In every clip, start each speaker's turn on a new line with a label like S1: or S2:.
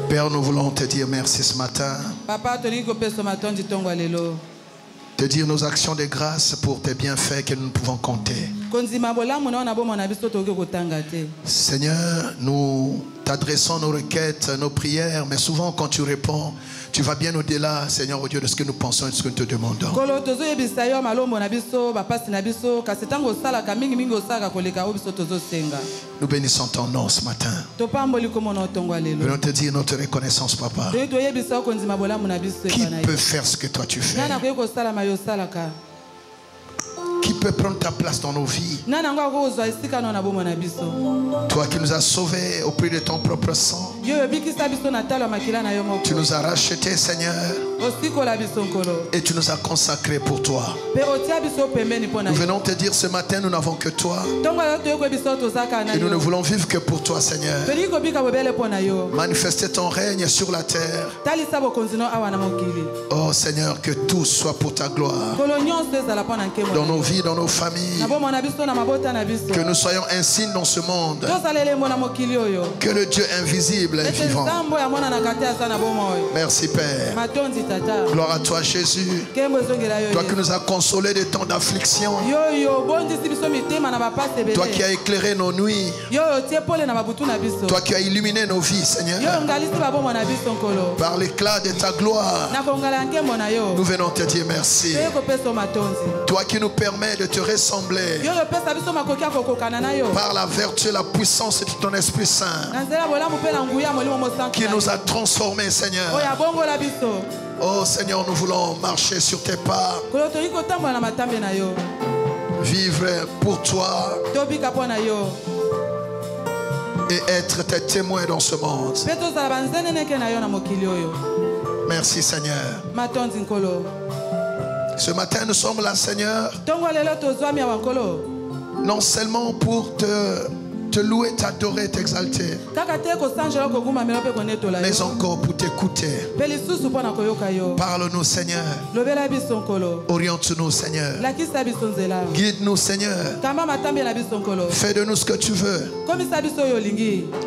S1: Père, nous voulons te dire merci ce matin.
S2: Papa,
S1: Te dire nos actions de grâce pour tes bienfaits que nous ne pouvons compter. Seigneur, nous t'adressons nos requêtes, nos prières, mais souvent quand tu réponds, tu vas bien au-delà, Seigneur, au Dieu, de ce que nous pensons et de ce que nous te demandons. Nous bénissons ton nom ce matin. Venons te dire notre reconnaissance, Papa. Qui peut faire ce que toi tu fais? Qui peut prendre ta place dans nos vies? Toi qui nous as sauvés au prix de ton propre sang. Tu nous as rachetés, Seigneur. Et tu nous as consacrés pour toi. Nous venons te dire ce matin, nous n'avons que toi. Et nous ne voulons vivre que pour toi, Seigneur. Manifester ton règne sur la terre. Oh Seigneur, que tout soit pour ta gloire. Dans nos vies, dans nos familles. Que nous soyons un signe dans ce monde. Que le Dieu invisible est vivant. Merci Père. Gloire à toi Jésus. Toi qui nous as consolés des temps d'affliction. Toi qui as éclairé nos nuits. Toi qui as illuminé nos vies, Seigneur. Par l'éclat de ta gloire. Nous venons te dire merci. Toi qui nous permets de te ressembler par la vertu et la puissance de ton Esprit Saint qui nous a transformés, Seigneur. Oh Seigneur, nous voulons marcher sur tes pas, vivre pour toi et être tes témoins dans ce monde. Merci Seigneur. Ce matin nous sommes là, Seigneur, non seulement pour te louer, t'adorer, t'exalter, mais encore pour t'écouter. Parle-nous, Seigneur. Oriente-nous, Seigneur. Guide-nous, Seigneur. Fais de nous ce que tu veux.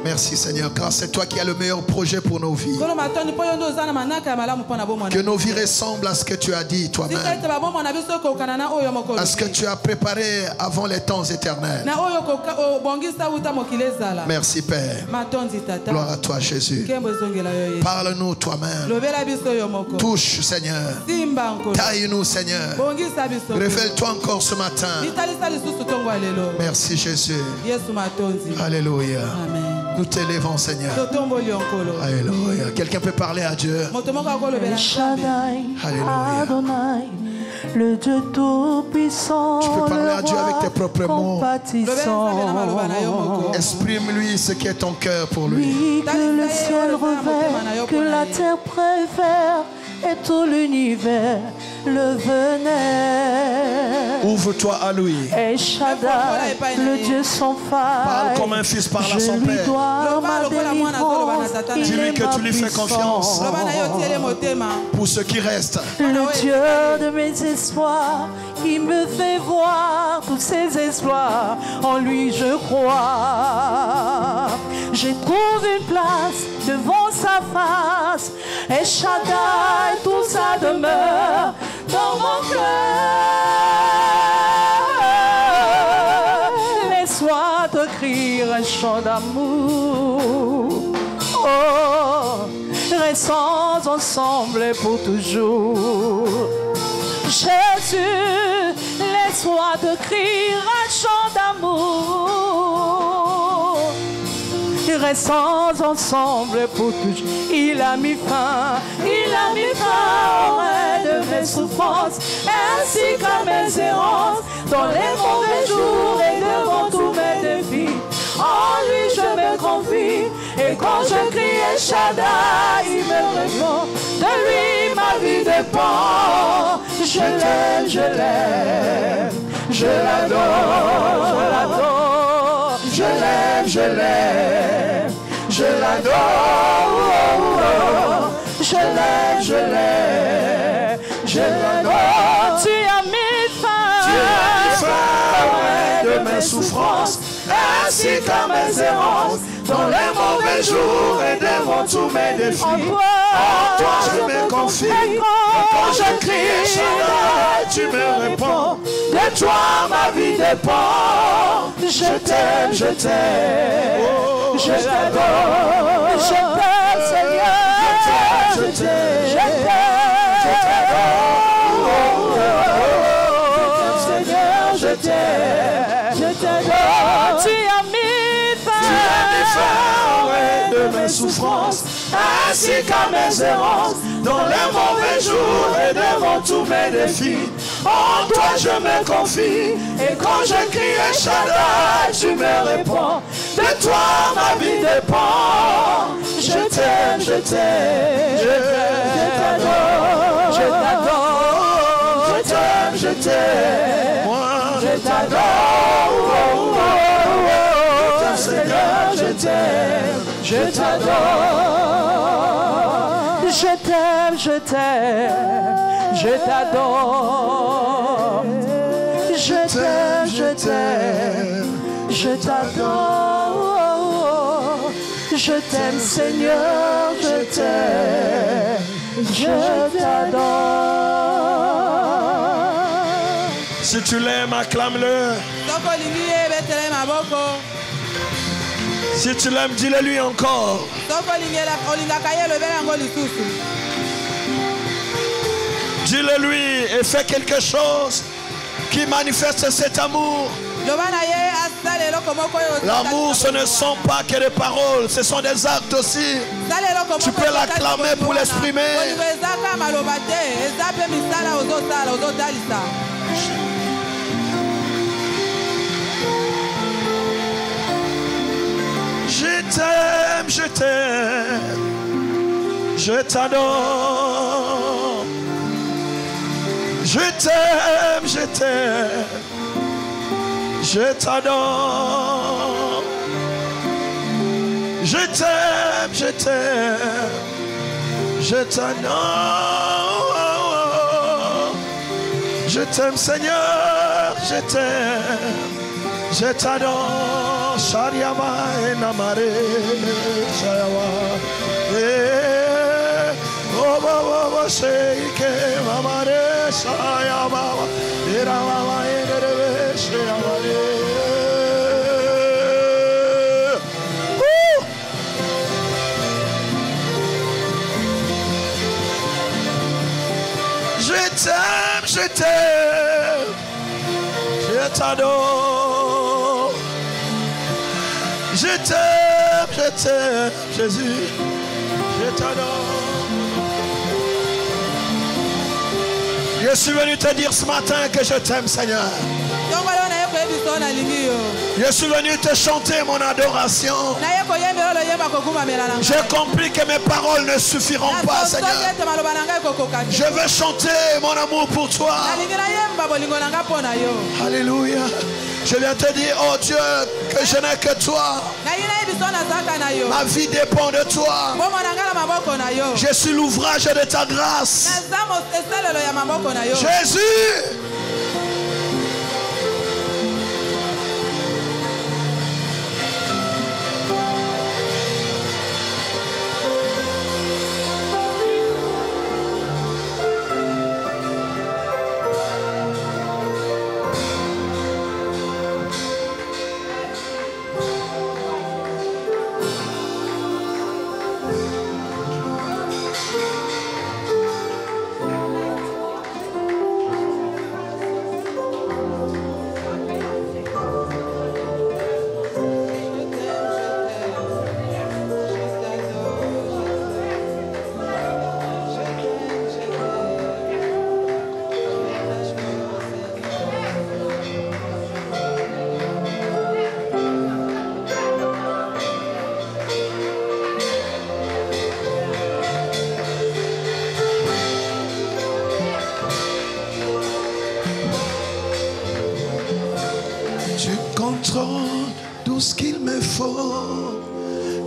S1: Merci, Seigneur, car c'est toi qui as le meilleur projet pour nos vies. Que nos vies ressemblent à ce que tu as dit toi-même, à ce que tu as préparé avant les temps éternels. Merci Père. Gloire à toi Jésus. Parle-nous toi-même. Touche Seigneur. Taille-nous Seigneur. Révèle-toi encore ce matin. Merci Jésus. Alléluia. Nous t'élevons Seigneur. Alléluia. Quelqu'un peut parler à Dieu? Alléluia.
S3: Le Dieu tout-puissant,
S1: tu peux parler à Dieu avec tes propres mots.
S3: Compatissant.
S1: Exprime-lui ce qui est ton cœur pour lui.
S3: Oui, que le ciel revêt, que la terre préfère et tout l'univers le venait.
S1: Ouvre-toi à lui.
S3: Et Shaddai, le Dieu sans faille.
S1: Parle comme un fils parle à son père.
S3: Je lui dois ma délivrance.
S1: Dis-lui que tu lui fais confiance pour ce qui reste.
S3: Le Dieu de mes espoirs, qui me fait voir tous ses exploits. En lui je crois. Je trouve une place devant sa face. Et Shaddai, tout ça demeure dans mon cœur. Laisse-moi t'écrire un chant d'amour. Oh, restons ensemble pour toujours. Jésus, laisse-moi t'écrire un chant d'amour. Restons ensemble pour toujours. Il a mis fin au règne de mes souffrances, ainsi qu'à mes errances, dans les mauvais jours et devant tous mes défis. En lui je me confie, et quand je crie Shaddai, il me répond. De lui ma vie dépend. Je l'aime, je l'aime, je l'adore, je l'adore, je l'aime, je l'aime, je l'adore, je l'aime, je l'aime, je l'adore. Tu as mis fin de mes souffrances, ainsi qu'à mes errances,
S1: dans les mauvais jours et devant tous mes défis. En toi je me confie. Et quand je crie, Shaddai, tu me réponds. De toi ma vie dépend. Je t'aime, je t'aime. Je t'adore. Je t'aime, Seigneur. Je t'aime, je t'aime. Je t'adore. Seigneur, je t'aime. Je t'adore. Tu as mis fin de mes souffrances, ainsi qu'à mes errances, dans les mauvais jours et devant tous mes défis. En toi je me confie, et quand je crie Shaddai, tu me réponds. De toi ma vie dépend. Je t'aime, je t'aime, je t'adore, je t'adore, je t'aime, je t'aime, je t'adore. Seigneur, je t'aime, je t'adore. Je t'aime, je t'aime, je t'adore. Je t'aime, je t'aime, je t'adore. Je t'aime, Seigneur, je t'aime, je t'adore. Si tu l'aimes, acclame-le. Si tu l'aimes, dis-le lui encore. Dis-le lui et fais quelque chose qui manifeste cet amour. L'amour, ce ne sont pas que des paroles, ce sont des actes aussi. Tu peux l'acclamer pour l'exprimer. Je t'aime, je t'aime, je t'adore. Je t'aime, je t'aime, je t'adore. Je t'aime, je t'aime, je t'adore. Je t'aime, Seigneur, je t'aime, je t'adore. Shariama enamare, Shayawa. Oh baba sheike mamare Shayama. Ira mama enere Shayamare. Je t'aime, je t'aime, je t'adore. Je t'aime, Jésus, je t'adore. Je suis venu te dire ce matin que je t'aime, Seigneur. Je suis venu te chanter mon adoration. J'ai compris que mes paroles ne suffiront pas, Seigneur. Je veux chanter mon amour pour toi. Alléluia. Je viens te dire, oh Dieu, que je n'ai que toi. Ma vie dépend de toi. Je suis l'ouvrage de ta grâce. Jésus. Tout ce qu'il me faut.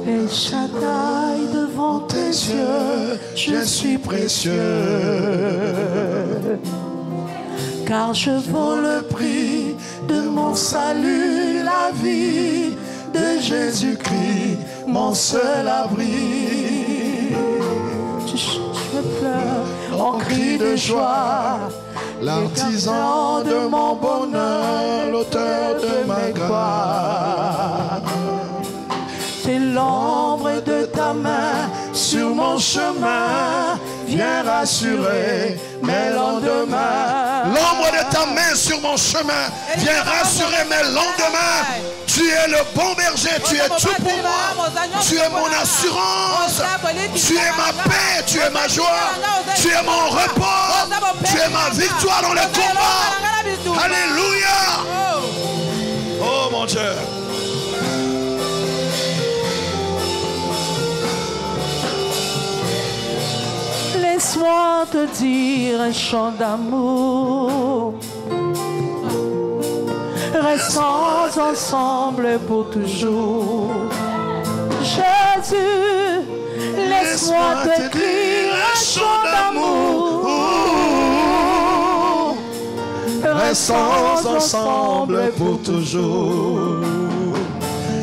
S3: El Shaddai, devant tes yeux, je suis précieux. Car je vaux le prix de mon salut, la vie de Jésus-Christ. mon seul abri. Je pleure en cri de joie, l'artisan de mon bonheur, l'auteur de ma gloire. C'est l'ombre de ta main sur mon chemin, viens rassurer mes lendemains.
S1: L'ombre de ta main sur mon chemin, viens rassurer mes lendemains. Tu es le bon berger, tu es tout pour moi. Tu es mon assurance, tu es ma paix, tu es ma joie, tu es mon repos, tu es ma victoire dans le combat. Alléluia. Oh mon Dieu.
S3: Laisse-moi te dire un chant d'amour. Restons ensemble pour toujours. Jésus, laisse-moi t'écrire un chant d'amour.
S1: Restons ensemble pour toujours.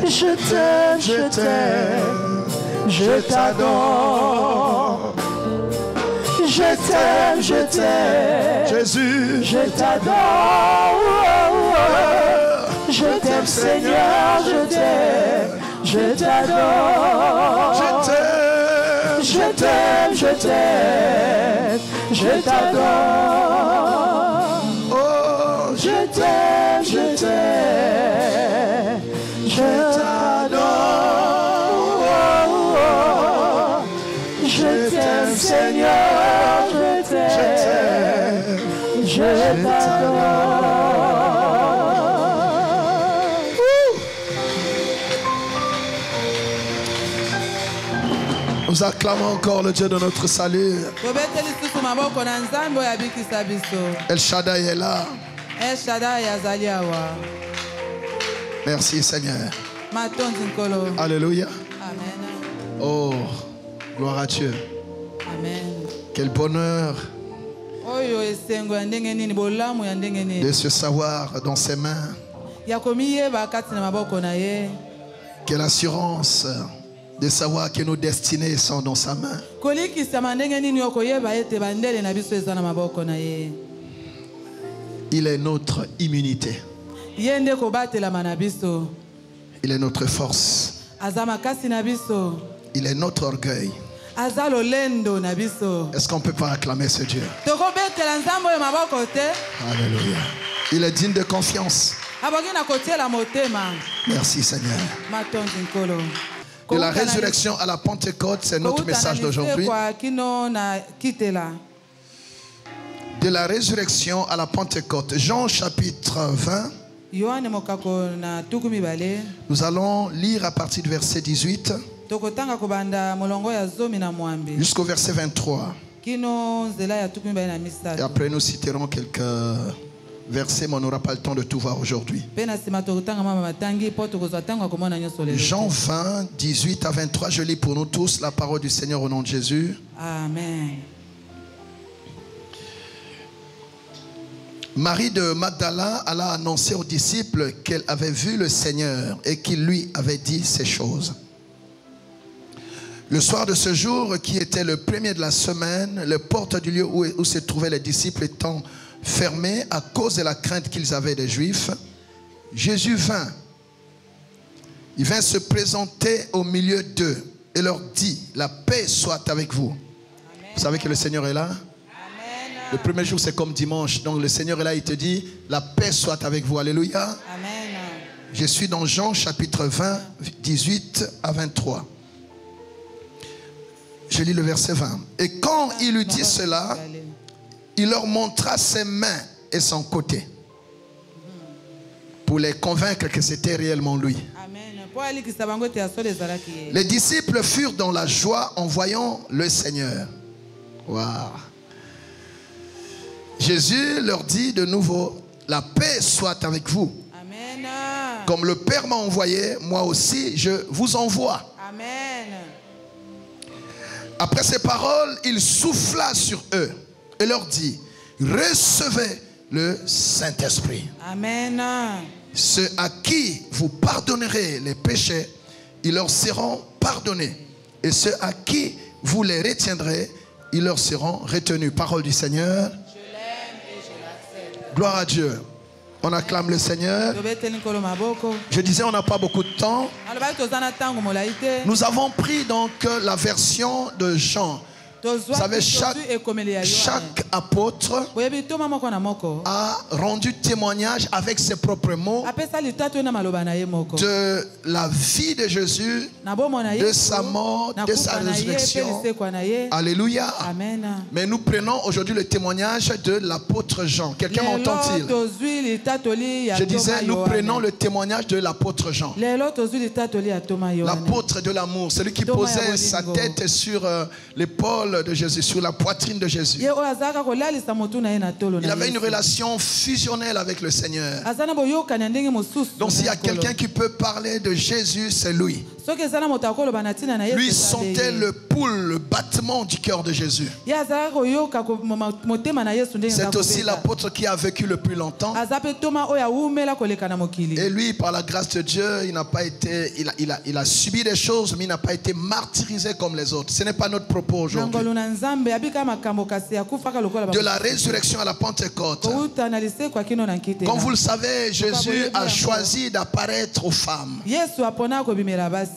S3: Je t'aime, je t'aime, je t'adore. Je t'aime, je t'aime,
S1: Jésus,
S3: je t'adore. Je t'aime, Seigneur, je t'aime, je t'adore.
S1: Je t'aime,
S3: je t'aime, je t'adore.
S1: Oh,
S3: je t'aime, je t'aime, je t'adore. Je t'aime, Seigneur, je t'aime, je t'adore.
S1: Nous acclamons encore le Dieu de notre salut. El Shaddai est là. Merci Seigneur. Alléluia.
S2: Amen.
S1: Oh, gloire à Dieu.
S2: Amen.
S1: Quel bonheur de se savoir dans ses mains. Quelle assurance de savoir que nos destinées sont dans sa main. Il est notre immunité. Il est notre force. Il est notre orgueil. Est-ce qu'on peut pas acclamer ce Dieu? Alléluia. Il est digne de confiance. Merci Seigneur. De la résurrection à la Pentecôte, c'est notre message d'aujourd'hui. De la résurrection à la Pentecôte, Jean chapitre 20. Nous allons lire à partir du verset 18 jusqu'au verset 23. Et après nous citerons quelques versets, mais on n'aura pas le temps de tout voir aujourd'hui. Jean 20, 18 à 23, je lis pour nous tous la parole du Seigneur au nom de Jésus.
S2: Amen.
S1: Marie de Magdala alla annoncer aux disciples qu'elle avait vu le Seigneur et qu'il lui avait dit ces choses. Le soir de ce jour, qui était le premier de la semaine, les portes du lieu où se trouvaient les disciples étant fermées à cause de la crainte qu'ils avaient des Juifs, Jésus vint. Il vint se présenter au milieu d'eux et leur dit, la paix soit avec vous. Amen. Vous savez que le Seigneur est là? Le premier jour, c'est comme dimanche. Donc, le Seigneur est là, il te dit, la paix soit avec vous. Alléluia.
S2: Amen.
S1: Je suis dans Jean, chapitre 20, 18 à 23. Je lis le verset 20. Et quand il lui dit cela, il leur montra ses mains et son côté pour les convaincre que c'était réellement lui.
S2: Amen.
S1: Les disciples furent dans la joie en voyant le Seigneur. Waouh. Jésus leur dit de nouveau, la paix soit avec vous.
S2: Amen.
S1: Comme le Père m'a envoyé, moi aussi je vous envoie.
S2: Amen.
S1: Après ces paroles, il souffla sur eux et leur dit, recevez le Saint-Esprit.
S2: Amen.
S1: Ceux à qui vous pardonnerez les péchés, ils leur seront pardonnés. Et ceux à qui vous les retiendrez, ils leur seront retenus. Parole du Seigneur. Je l'aime et je l'accepte. Gloire à Dieu. On acclame le Seigneur. Je disais, on n'a pas beaucoup de temps. Nous avons pris donc la version de Jean. Vous savez, chaque apôtre a rendu témoignage avec ses propres mots de la vie de Jésus, de sa mort, de sa résurrection. Alléluia. Amen. Mais nous prenons aujourd'hui le témoignage de l'apôtre Jean. Quelqu'un m'entend-il? Je disais, nous prenons le témoignage de l'apôtre Jean. L'apôtre de l'amour, celui qui posait sa tête sur l'épaule de Jésus, sur la poitrine de Jésus. Il avait une relation fusionnelle avec le Seigneur. Donc s'il y a quelqu'un qui peut parler de Jésus, c'est lui. Lui sentait le pouls, le battement du cœur de Jésus. C'est aussi l'apôtre qui a vécu le plus longtemps. Et lui, par la grâce de Dieu, il n'a pas été, il a subi des choses, mais il n'a pas été martyrisé comme les autres. Ce n'est pas notre propos aujourd'hui. De la résurrection à la Pentecôte. Comme vous le savez, Jésus a choisi d'apparaître aux femmes.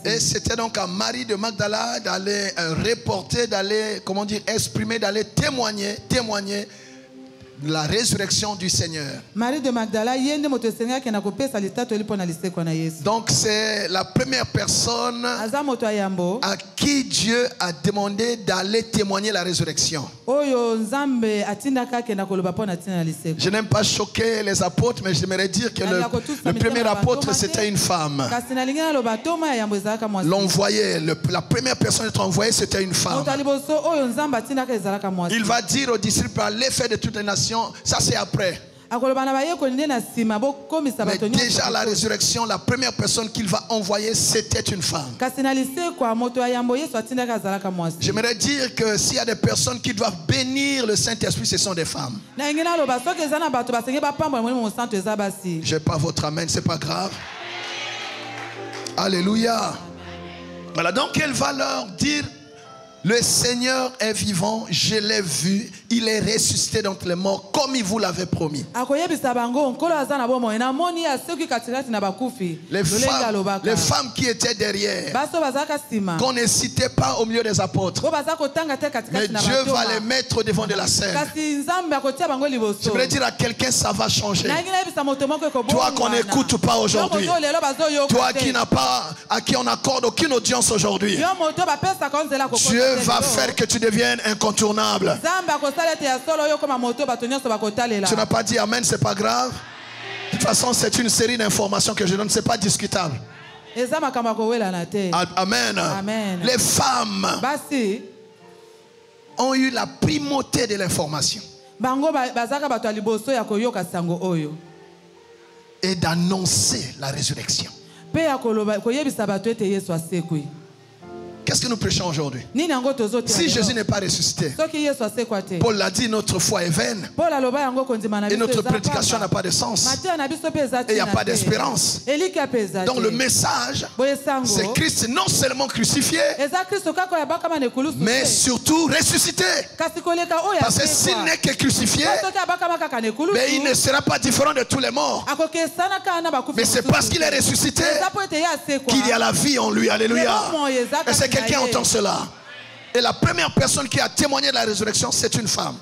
S1: Et c'était donc à Marie de Magdala d'aller reporter, d'aller, comment dire, exprimer, d'aller témoigner la résurrection du Seigneur. Donc c'est la première personne à qui Dieu a demandé d'aller témoigner la résurrection. Je n'aime pas choquer les apôtres, mais j'aimerais dire que le premier apôtre c'était une femme. L'envoyé, la première personne à être envoyée c'était une femme. Il va dire aux disciples, allez faire de toutes les nations. Ça c'est après. Mais déjà la résurrection, la première personne qu'il va envoyer, c'était une femme. J'aimerais dire que s'il y a des personnes qui doivent bénir le Saint-Esprit, ce sont des femmes. Je n'ai pas votre amen, c'est pas grave. Alléluia. Voilà, donc elle va leur dire, le Seigneur est vivant, je l'ai vu, il est ressuscité d'entre les morts comme il vous l'avait promis. Les femmes qui étaient derrière, qu'on ne citait pas au milieu des apôtres, mais Dieu va les mettre devant de la scène. Je voudrais dire à quelqu'un, ça va changer. Toi qu'on n'écoute pas aujourd'hui, toi qui n'as pas, à qui on n'accorde aucune audience aujourd'hui, Dieu va faire que tu deviennes incontournable. Tu n'as pas dit amen, c'est pas grave. De toute façon, c'est une série d'informations que je donne, c'est pas discutable. Amen. Amen. Les femmes ont eu la primauté de l'information et d'annoncer la résurrection. Qu'est-ce que nous prêchons aujourd'hui? Si Jésus n'est pas ressuscité, Paul l'a dit, notre foi est vaine et notre prédication n'a pas de sens et il n'y a pas d'espérance. Donc le message, c'est Christ non seulement crucifié, mais surtout ressuscité. Parce que s'il n'est que crucifié, mais il ne sera pas différent de tous les morts. Mais c'est parce qu'il est ressuscité qu'il y a la vie en lui. Alléluia. Et c'est quelqu'un entend cela. Et la première personne qui a témoigné de la résurrection, c'est une femme.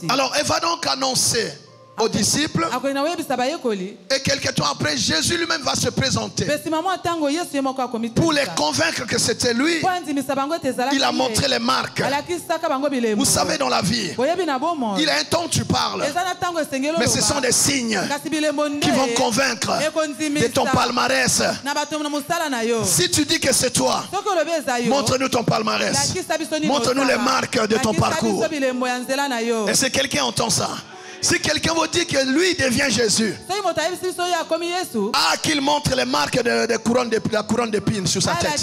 S1: Alors elle va donc annoncer aux disciples, et quelques temps après Jésus lui-même va se présenter pour les convaincre que c'était lui. Il a montré les marques. Vous savez, dans la vie, il y a un temps où tu parles, mais ce sont des signes qui vont convaincre de ton palmarès. Si tu dis que c'est toi, montre-nous ton palmarès, montre-nous les marques de ton parcours. Et si quelqu'un entend ça, Si quelqu'un vous dit que lui devient Jésus, qu'il montre les marques de la couronne d'épines sur sa tête.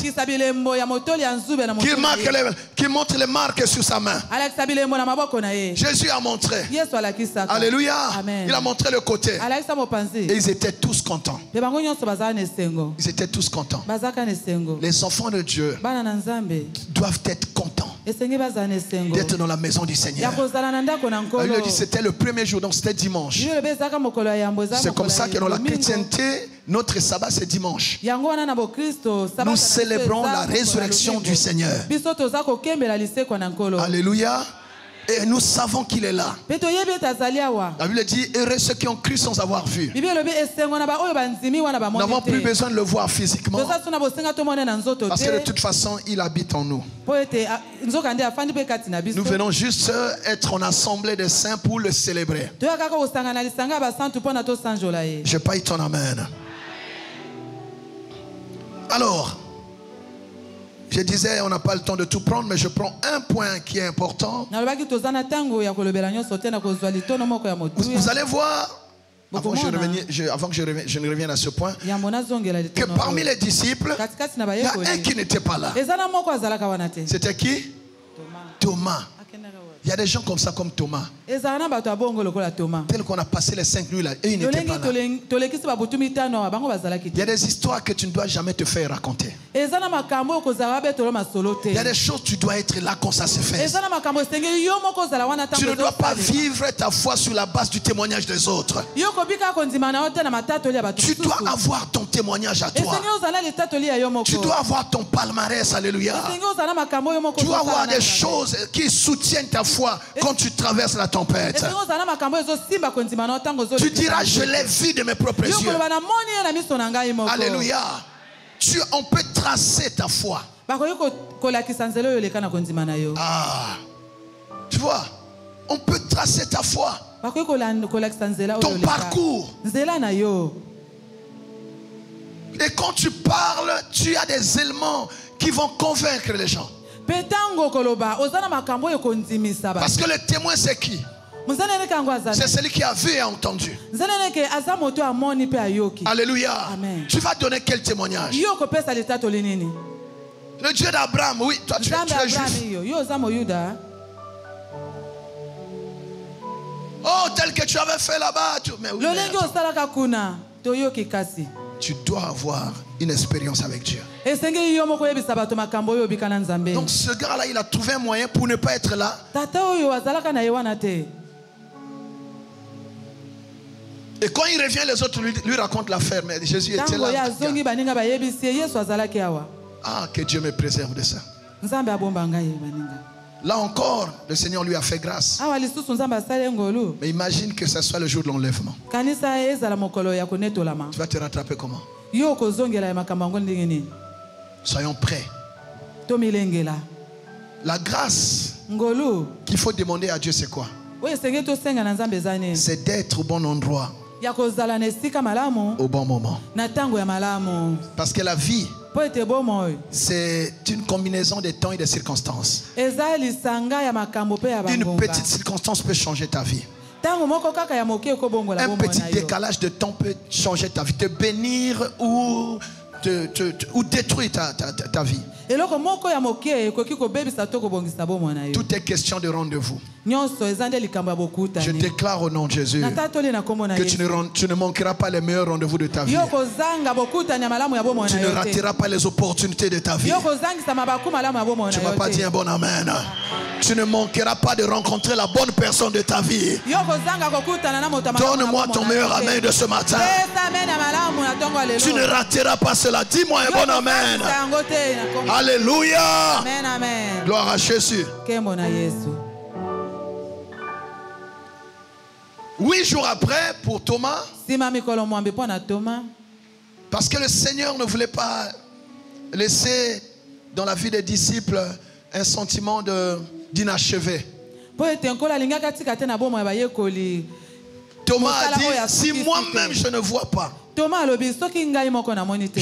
S1: Qu'il montre les marques sur sa main. Jésus a montré. Alléluia. Amen. Il a montré le côté. Et ils étaient tous contents. Ils étaient tous contents. Les enfants de Dieu doivent être contents d'être dans la maison du Seigneur. Il dit c'était le premier jour, donc c'était dimanche. C'est comme ça que dans la chrétienté, notre sabbat c'est dimanche. Nous célébrons la résurrection du Seigneur. Alléluia. Et nous savons qu'il est là. La Bible dit, heureux ceux qui ont cru sans avoir vu. Nous n'avons plus besoin de le voir physiquement. Parce que de toute façon, il habite en nous. Nous venons juste être en assemblée des saints pour le célébrer. Je paye ton amen. Alors, je disais, on n'a pas le temps de tout prendre, mais je prends un point qui est important. Vous allez voir, avant que je ne revienne à ce point, que parmi les disciples, il y a un qui n'était pas là. C'était qui? Thomas. Il y a des gens comme ça, comme Thomas. Tel qu'on a passé les 5 nuits là, et il n'était pas là. Il y a des histoires que tu ne dois jamais te faire raconter. Il y a des choses, tu dois être là quand ça se fait. Tu ne dois pas vivre ta foi sur la base du témoignage des autres. Tu dois avoir ton témoignage à toi. Tu dois avoir ton palmarès, alléluia. Tu dois avoir des choses qui soutiennent ta foi quand tu traverses la tempête. Tu diras, je l'ai vu de mes propres yeux. Alléluia. On peut tracer ta foi. Tu vois, on peut tracer ta foi. Ton parcours. Et quand tu parles, tu as des éléments qui vont convaincre les gens. Parce que le témoin c'est qui? C'est celui qui a vu et entendu. Alléluia. Amen. Tu vas donner quel témoignage? Le Dieu d'Abraham, oui, toi tu es juif. Oh, tel que tu avais fait là-bas. Tu dois avoir une expérience avec Dieu. Donc ce gars-là, il a trouvé un moyen pour ne pas être là. Et quand il revient, les autres lui racontent l'affaire. Mais Jésus était là. Ah, que Dieu me préserve de ça. Là encore, le Seigneur lui a fait grâce. Mais imagine que ce soit le jour de l'enlèvement. Tu vas te rattraper comment? Soyons prêts. La grâce qu'il faut demander à Dieu, c'est quoi? C'est d'être au bon endroit, au bon moment. Parce que la vie, c'est une combinaison de temps et de circonstances. Une petite circonstance peut changer ta vie. Un petit décalage de temps peut changer ta vie, te bénir ou détruire ta vie. Tout est question de rendez-vous. Je déclare au nom de Jésus que tu ne manqueras pas les meilleurs rendez-vous de ta vie. Tu ne rateras pas les opportunités de ta vie. Tu ne vas pas dire un bon amen. Tu ne manqueras pas de rencontrer la bonne personne de ta vie. Donne-moi ton meilleur amen de ce matin. Tu ne rateras pas cela. Dis-moi un bon amen. Alléluia.
S2: Amen, amen.
S1: Gloire à Jésus. 8 jours après, pour Thomas, parce que le Seigneur ne voulait pas laisser dans la vie des disciples un sentiment d'inachevé. Thomas a dit, si moi-même je ne vois pas, je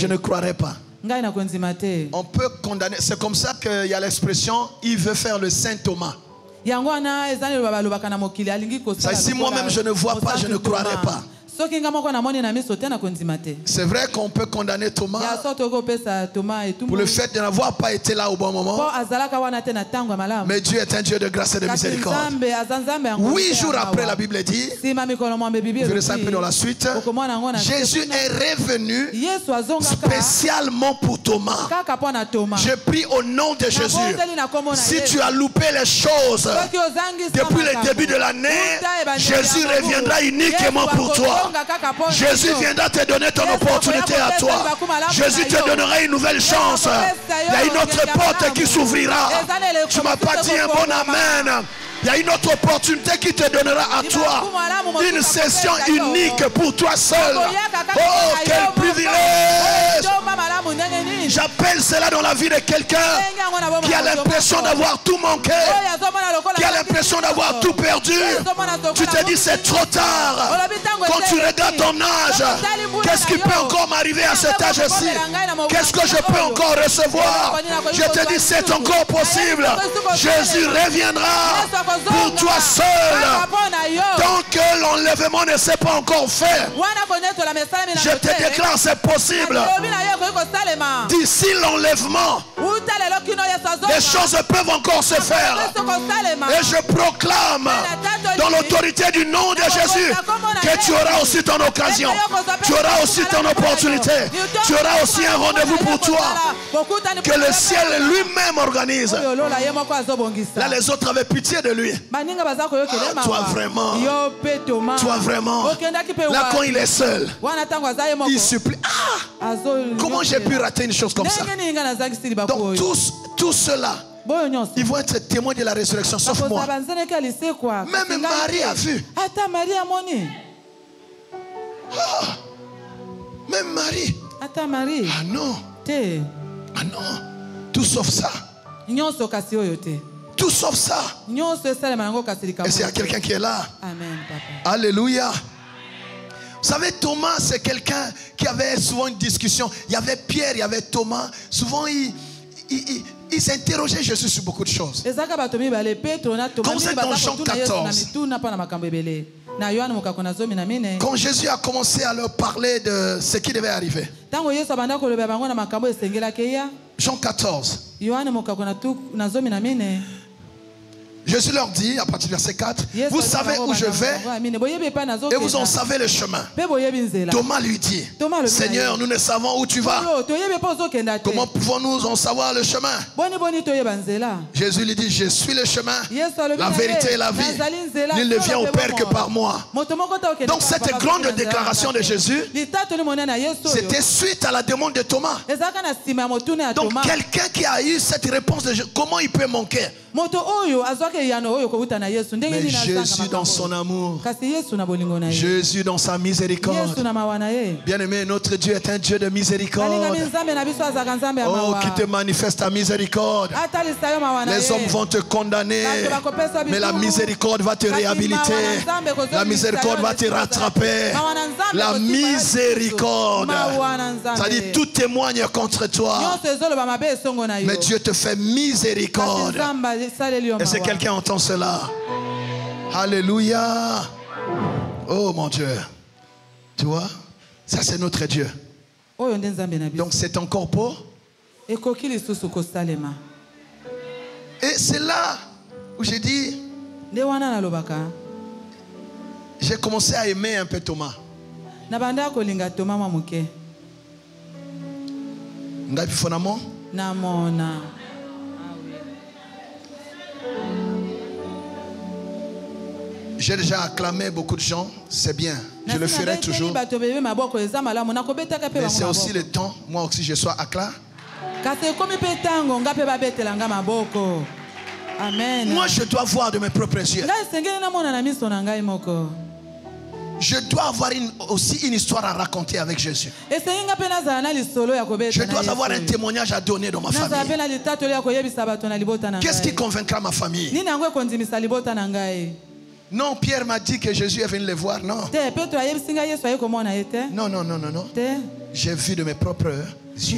S1: ne croirai pas. On peut condamner. C'est comme ça qu'il y a l'expression, il veut faire le Saint Thomas. Ça, si moi-même je ne vois pas, je ne croirai pas. C'est vrai qu'on peut condamner Thomas pour le fait de n'avoir pas été là au bon moment. Mais Dieu est un Dieu de grâce et de miséricorde. 8 jours après, la Bible dit, je le sais un peu dans la suite, Jésus est revenu spécialement pour Thomas. Je prie au nom de Jésus. Si tu as loupé les choses depuis le début de l'année, Jésus reviendra uniquement pour toi. Jésus viendra te donner ton opportunité à toi. Jésus te donnera une nouvelle chance. Il y a une autre porte qui s'ouvrira. Tu ne m'as pas dit un bon amen. Il y a une autre opportunité qui te donnera à toi. Une session unique pour toi seul. Oh, quel privilège! J'appelle cela dans la vie de quelqu'un qui a l'impression d'avoir tout manqué, qui a l'impression d'avoir tout perdu. Tu te dis c'est trop tard. Quand tu regardes ton âge, qu'est-ce qui peut encore m'arriver à cet âge-ci? Qu'est-ce que je peux encore recevoir? Je te dis c'est encore possible. Jésus reviendra pour toi seul. Tant que l'enlèvement ne s'est pas encore fait, je te déclare c'est possible. D'ici l'enlèvement, les choses peuvent encore se faire. Et je proclame dans l'autorité du nom de Jésus que tu auras aussi ton occasion, tu auras aussi ton opportunité, tu auras aussi un rendez-vous pour toi que le ciel lui-même organise. Là les autres avaient pitié de lui. Toi vraiment, là quand il est seul, il supplie. Comment j'ai pu rater une chose comme ça? Donc tous ceux-là, ils vont être témoins de la résurrection, sauf moi. Même Marie a vu. Même Marie. Ah non. Ah non. Tout sauf ça. Tout sauf ça. Et s'il y a quelqu'un qui est là.
S2: Amen, papa.
S1: Alléluia. Vous savez, Thomas, c'est quelqu'un qui avait souvent une discussion. Il y avait Pierre, il y avait Thomas. Souvent, ils s'interrogeaient Jésus sur beaucoup de choses. Comme c'est dans Jean 14. Quand Jésus a commencé à leur parler de ce qui devait arriver. Jean 14. Jésus leur dit, à partir du verset 4, vous savez où je vais et vous en savez le chemin. Thomas lui dit, Seigneur, nous ne savons où tu vas. Comment pouvons-nous en savoir le chemin? Jésus lui dit, je suis le chemin, la vérité et la vie. Nul ne vient au Père que par moi. Donc cette grande déclaration de Jésus, c'était suite à la demande de Thomas. Donc quelqu'un qui a eu cette réponse de Jésus, comment il peut manquer? Mais Jésus dans son amour, Jésus dans sa miséricorde. Bien-aimé, notre Dieu est un Dieu de miséricorde. Oh, qui te manifeste ta miséricorde. Les hommes vont te condamner, mais la miséricorde va te réhabiliter. La miséricorde va te rattraper. La miséricorde, ça dit tout témoigne contre toi, mais Dieu te fait miséricorde. Et si quelqu'un entend cela, alléluia. Oh mon Dieu, tu vois, ça c'est notre Dieu. Donc c'est ton corps. Et c'est là où j'ai dit, j'ai commencé à aimer un peu Thomas. J'ai déjà acclamé beaucoup de gens, c'est bien, je le ferai toujours. Mais c'est aussi le temps, moi aussi je sois acclamé. Moi je dois voir de mes propres yeux. Je dois avoir aussi une histoire à raconter avec Jésus. Je dois avoir un témoignage à donner dans ma famille. Qu'est-ce qui convaincra ma famille? Non, Pierre m'a dit que Jésus est venu les voir. Non. Non. J'ai vu de mes propres yeux.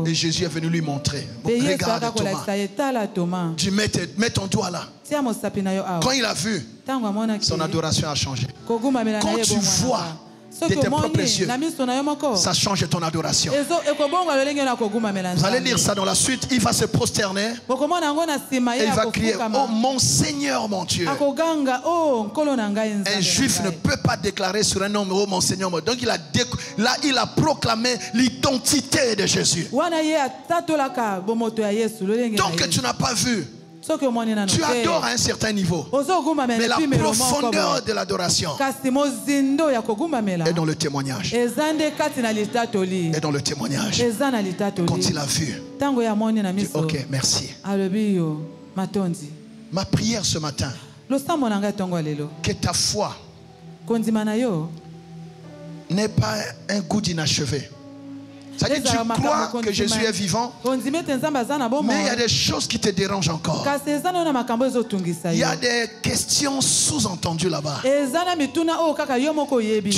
S1: Et Jésus est venu lui montrer. Bon, regarde Thomas. Tu mets ton doigt là. Quand il a vu, son adoration a changé. Quand tu vois de tes propres yeux, ça change ton adoration. Vous allez lire ça dans la suite. Il va se prosterner et il va crier: oh mon Seigneur, mon Dieu. Un juif ne peut pas déclarer sur un homme: oh mon Seigneur. Donc il a proclamé l'identité de Jésus. Donc tu n'as pas vu. Tu adores à un certain niveau, mais la profondeur de l'adoration est dans le témoignage. Est dans le témoignage. Quand il a vu, il dit: ok, merci. Ma prière ce matin, que ta foi n'est pas un goût d'inachevé. C'est-à-dire que tu crois que Jésus est vivant, mais il y a des choses qui te dérangent encore. Il y a des questions sous-entendues là-bas. Tu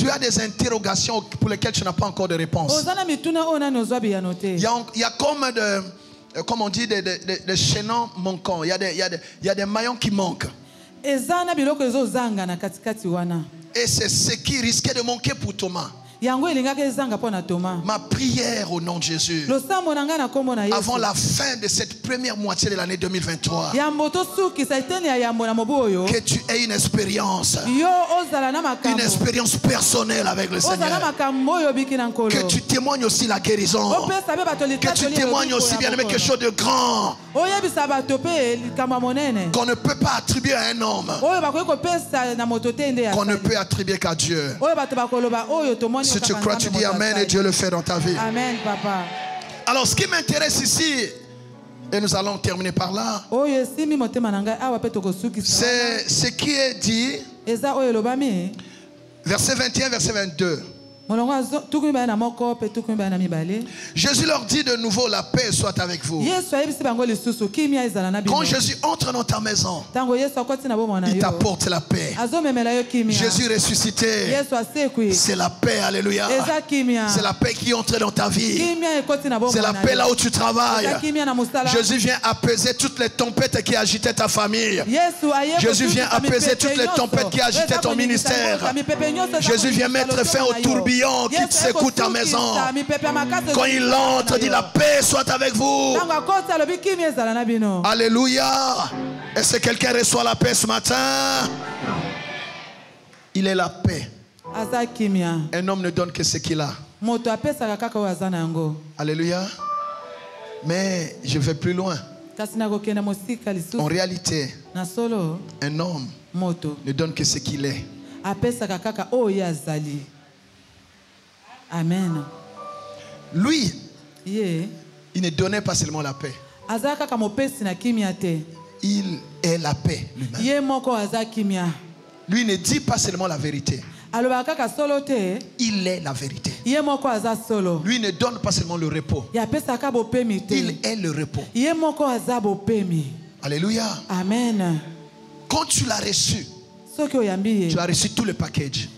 S1: as des interrogations pour lesquelles tu n'as pas encore de réponse. Il y a comme on dit, des chaînons manquants. Il y a des maillons qui manquent. Et c'est ce qui risquait de manquer pour Thomas. Ma prière au nom de Jésus, avant la fin de cette première moitié de l'année 2023, que tu aies une expérience personnelle avec le Seigneur, que tu témoignes aussi la guérison, que tu témoignes aussi, bien aimé, quelque chose de grand qu'on ne peut pas attribuer à un homme, qu'on ne peut attribuer qu'à Dieu. Si tu crois, tu dis Amen et Dieu le fait dans ta vie.
S2: Amen, papa.
S1: Alors, ce qui m'intéresse ici, et nous allons terminer par là, c'est ce qui est dit, verset 21, verset 22. Jésus leur dit de nouveau: la paix soit avec vous. Quand Jésus entre dans ta maison, il t'apporte la paix. Jésus ressuscité, c'est la paix. Alléluia. C'est la paix qui entre dans ta vie. C'est la paix là où tu travailles. Jésus vient apaiser toutes les tempêtes qui agitaient ta famille. Jésus vient apaiser toutes les tempêtes qui agitaient ton ministère. Jésus vient mettre fin au tourbillon qui secoue ta maison. Quand il entre, dit: la paix soit avec vous. Alléluia. Est-ce que quelqu'un reçoit la paix ce matin? Il est la paix. Un homme ne donne que ce qu'il a. Alléluia. Mais je vais plus loin. En réalité, un homme ne donne que ce qu'il est.
S2: Amen.
S1: Lui, il ne donnait pas seulement la paix. Il est la paix lui-même. Lui ne dit pas seulement la vérité. Il est la vérité. Lui ne donne pas seulement le repos. Il est le repos. Alléluia.
S2: Amen.
S1: Quand tu l'as reçu, tu as reçu tout le package.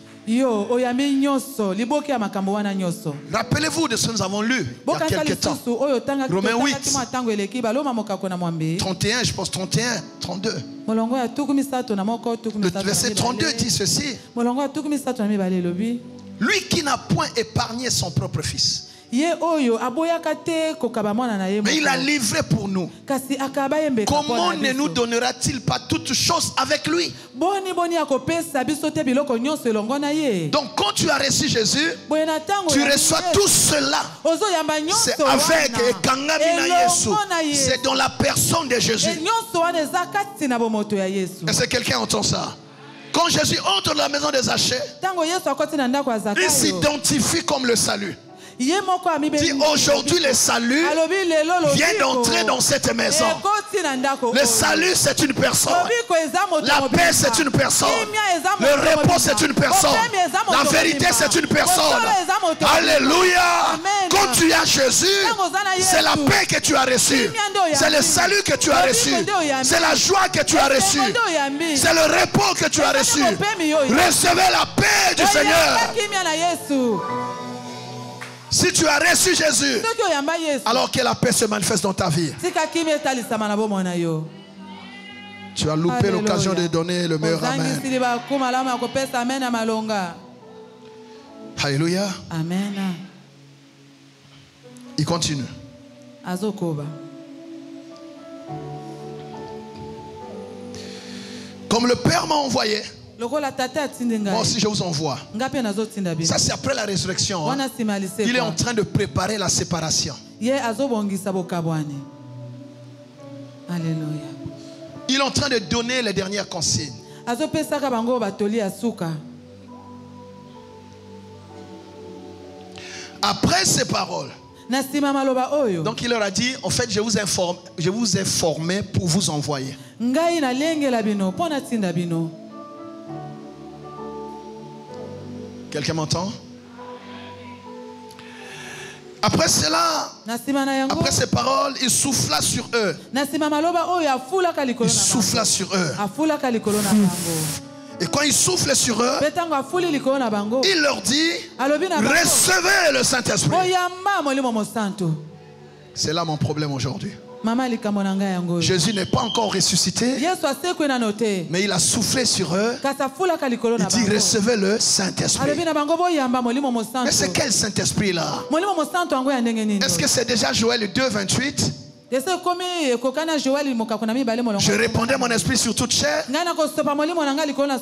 S1: Rappelez-vous de ce que nous avons lu il y a quelques temps. Romains 8, 31, je pense 31, 32. Le verset 32 dit ceci: lui qui n'a point épargné son propre fils, mais il a livré pour nous, comment ne nous donnera-t-il pas toutes choses avec lui? Donc quand tu as reçu Jésus, tu reçois tout cela. C'est avec c'est dans la personne de Jésus. Est-ce que quelqu'un entend ça? Quand Jésus entre dans la maison des Zachée, il s'identifie comme le salut. Dit: aujourd'hui le salut vient d'entrer dans cette maison. Le salut, c'est une personne. La paix, c'est une personne. Le repos, c'est une personne. La vérité, c'est une personne. Alléluia. Quand tu as Jésus, c'est la paix que tu as reçue. C'est le salut que tu as reçu. C'est la joie que tu as reçue. C'est le repos que tu as reçu. Recevez la paix du Seigneur. Si tu as reçu Jésus, alors que la paix se manifeste dans ta vie. Tu as loupé l'occasion de donner le meilleur amen. Alléluia.
S2: Amen.
S1: Il continue. Comme le Père m'a envoyé, moi aussi je vous envoie. Ça c'est après la résurrection. Hein. Il est en train de préparer la séparation.
S2: Alléluia.
S1: Il est en train de donner les dernières consignes. Après ces paroles, donc il leur a dit, en fait je vous ai formé pour vous envoyer. Quelqu'un m'entend? Après cela, après ces paroles, il souffla sur eux. Il souffla sur eux. Et quand il souffle sur eux, il leur dit, recevez le Saint-Esprit. C'est là mon problème aujourd'hui. Jésus n'est pas encore ressuscité, mais il a soufflé sur eux. Il dit recevez le Saint-Esprit. Mais c'est quel Saint-Esprit là? Est-ce que c'est déjà Joël 2, 28? Je répandrai mon esprit sur toute chair.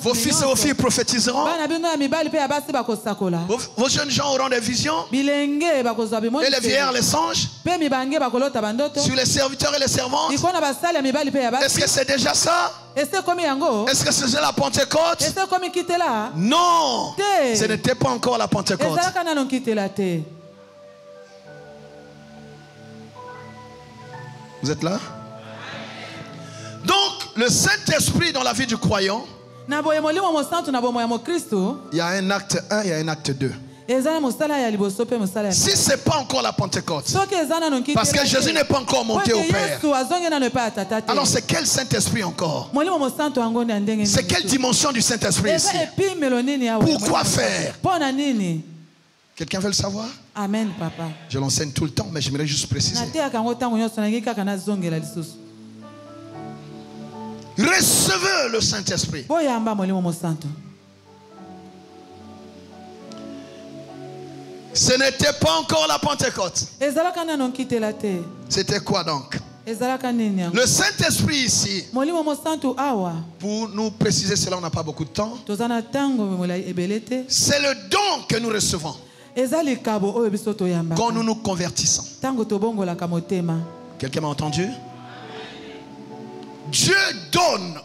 S1: Vos fils et vos filles prophétiseront. Vos jeunes gens auront des visions. Et les vieillards les songes. Sur les serviteurs et les servantes. Est-ce que c'est déjà ça? Est-ce que c'est la Pentecôte? Non, ce n'était pas encore la Pentecôte. Vous êtes là? Donc, le Saint-Esprit dans la vie du croyant, il y a un acte 1 et un acte 2. Si ce n'est pas encore la Pentecôte, parce que Jésus n'est pas encore monté au Père, alors c'est quel Saint-Esprit encore? C'est quelle dimension du Saint-Esprit ici? Pourquoi faire? Quelqu'un veut le savoir?
S2: Amen, papa.
S1: Je l'enseigne tout le temps, mais j'aimerais juste préciser. Recevez le Saint-Esprit. Ce n'était pas encore la Pentecôte. C'était quoi donc? Le Saint-Esprit ici, pour nous préciser cela, on n'a pas beaucoup de temps. C'est le don que nous recevons quand nous nous convertissons. Quelqu'un m'a entendu? Dieu donne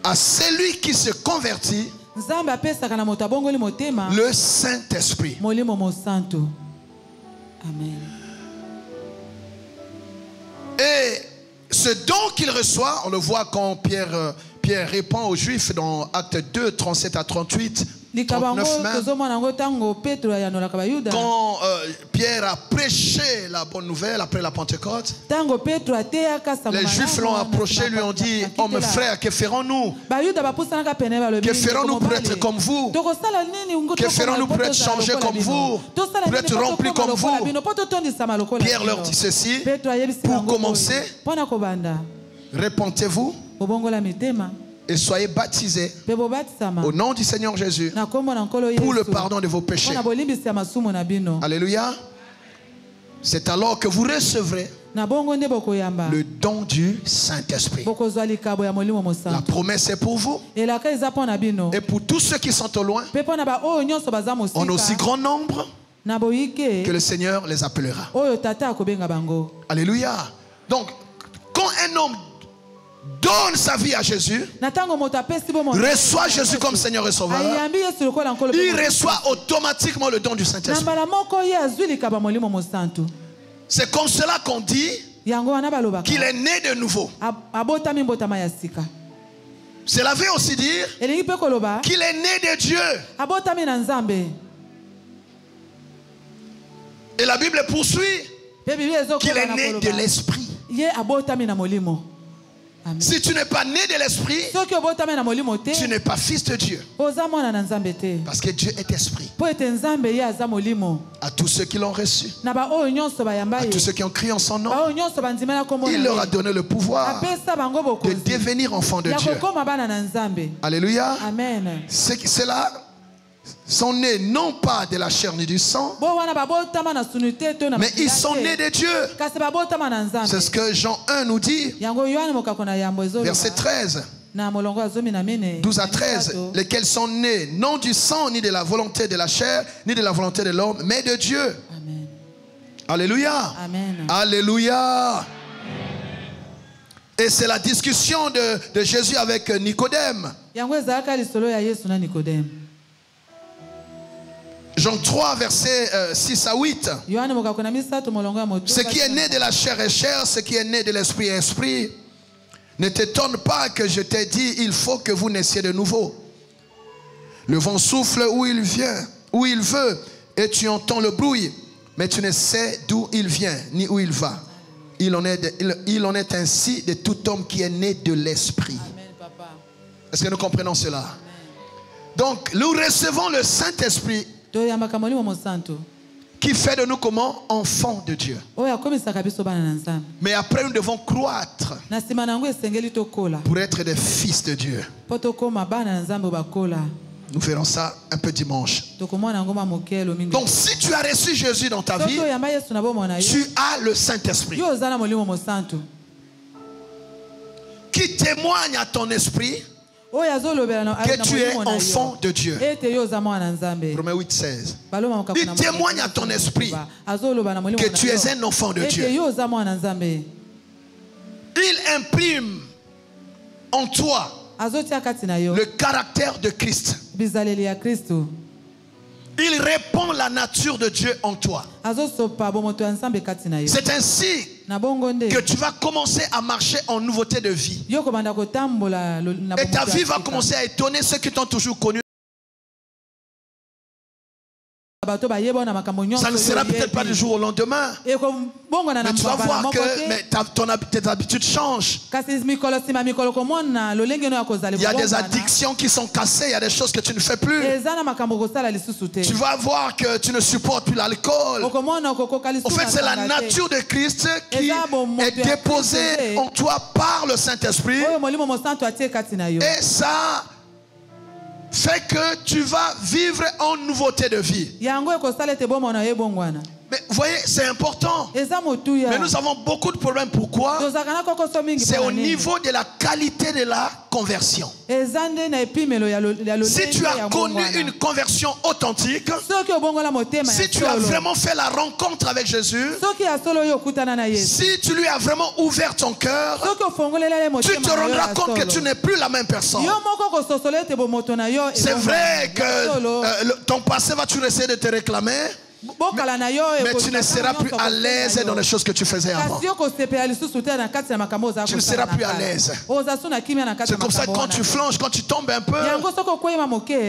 S1: à celui qui se convertit le Saint-Esprit.
S2: Amen.
S1: Et ce don qu'il reçoit, on le voit quand Pierre répond aux Juifs dans Acte 2, 37 à 38, 39 même. Quand Pierre a prêché la bonne nouvelle après la Pentecôte, les Juifs l'ont approché, lui ont dit, « Homme frère, que ferons-nous? Que ferons-nous pour être comme vous? Que ferons-nous pour être changés comme vous? Pour être remplis comme vous ?» Pierre leur dit ceci, pour commencer, répentez-vous et soyez baptisés au nom du Seigneur Jésus pour le pardon de vos péchés. Alléluia. C'est alors que vous recevrez le don du Saint-Esprit. La promesse est pour vous et pour tous ceux qui sont au loin, en aussi grand nombre que le Seigneur les appellera. Alléluia. Donc, quand un homme donne sa vie à Jésus, reçoit Jésus comme Seigneur et Sauveur, il reçoit automatiquement le don du Saint-Esprit. C'est comme cela qu'on dit qu'il est né de nouveau. Cela veut aussi dire qu'il est né de Dieu. Et la Bible poursuit qu'il est né de l'Esprit. Si tu n'es pas né de l'esprit, tu n'es pas fils de Dieu. Parce que Dieu est esprit. À tous ceux qui l'ont reçu, à tous ceux qui ont crié en son nom, il leur a donné le pouvoir de devenir enfants de Dieu. Alléluia.
S2: Amen.
S1: C'est là. Sont nés non pas de la chair ni du sang, mais ils sont nés de Dieu. C'est ce que Jean 1 nous dit, verset 13, 12 à 13, lesquels sont nés non du sang ni de la volonté de la chair ni de la volonté de l'homme, mais de Dieu.
S2: Amen.
S1: Alléluia.
S2: Amen.
S1: Alléluia. Et c'est la discussion de Jésus avec Nicodème. Jean 3, versets 6 à 8. Ce qui est né de la chair est chair, ce qui est né de l'esprit est esprit. Ne t'étonne pas que je t'ai dit, il faut que vous naissiez de nouveau. Le vent souffle où il vient, où il veut, et tu entends le bruit, mais tu ne sais d'où il vient, ni où il va. Il en est ainsi de tout homme qui est né de l'esprit. Est-ce que nous comprenons cela? Amen. Donc, nous recevons le Saint-Esprit qui fait de nous comment? Enfants de Dieu. Mais après, nous devons croître pour être des fils de Dieu. Nous verrons ça un peu dimanche. Donc, si tu as reçu Jésus dans ta vie, tu as le Saint-Esprit qui témoigne à ton esprit que tu es enfant de Dieu. Romains 8:16. Il témoigne à ton esprit que tu es un enfant de Dieu. Il imprime en toi le caractère de Christ. Il répand la nature de Dieu en toi. C'est ainsi que tu vas commencer à marcher en nouveauté de vie. Et ta vie va commencer à étonner ceux qui t'ont toujours connu. Ça ne sera peut-être pas du jour au lendemain, mais tu vas voir que tes habitudes changent. Il y a des addictions qui sont cassées, il y a des choses que tu ne fais plus. Tu vas voir que tu ne supportes plus l'alcool. En fait, c'est la nature de Christ qui est déposée en toi par le Saint-Esprit. Et ça fait que tu vas vivre en nouveauté de vie. Mais vous voyez, c'est important. Mais nous avons beaucoup de problèmes. Pourquoi? C'est au niveau de la qualité de la conversion. Si tu as connu une conversion authentique, si tu as vraiment fait la rencontre avec Jésus, si tu lui as vraiment ouvert ton cœur, tu te rendras compte que tu n'es plus la même personne. C'est vrai que ton passé va toujours essayer de te réclamer, mais tu ne seras plus à l'aise dans les choses que tu faisais avant. Tu ne seras plus à l'aise. C'est comme ça que quand tu flanches, quand tu tombes un peu,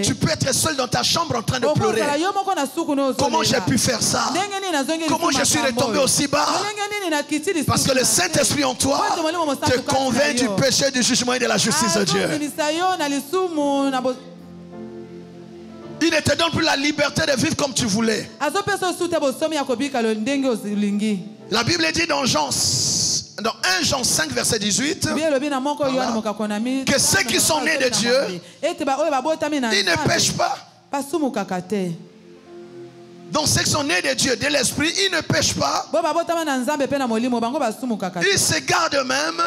S1: tu peux être seul dans ta chambre en train de pleurer. Comment j'ai pu faire ça? Comment je suis retombé aussi bas? Parce que le Saint-Esprit en toi te convainc du péché, du jugement et de la justice de Dieu. Il ne te donne plus la liberté de vivre comme tu voulais. La Bible dit dans 1 Jean 5 verset 18 que ceux qui sont nés de Dieu, ils ne pêchent pas. Donc ceux qui sont nés de Dieu, de l'esprit, ils ne pêchent pas. Ils se gardent eux-mêmes.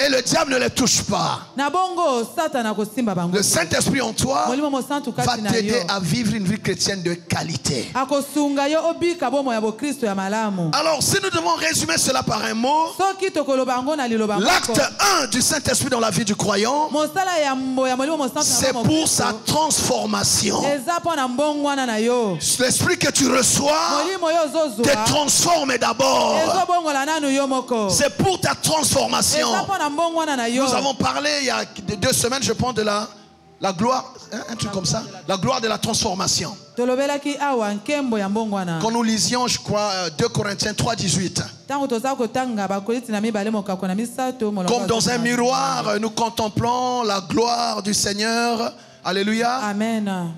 S1: Et le diable ne les touche pas. Le Saint-Esprit en toi va t'aider à vivre une vie chrétienne de qualité. Alors si nous devons résumer cela par un mot, l'acte 1 du Saint-Esprit dans la vie du croyant, c'est pour sa transformation. L'esprit que tu reçois te transforme d'abord. C'est pour ta transformation. Nous avons parlé il y a 2 semaines, je pense, de la La gloire, hein, un truc comme ça. La gloire de la transformation. Quand nous lisions, je crois, 2 Corinthiens 3, 18. Comme dans un miroir, nous contemplons la gloire du Seigneur. Alléluia. Amen.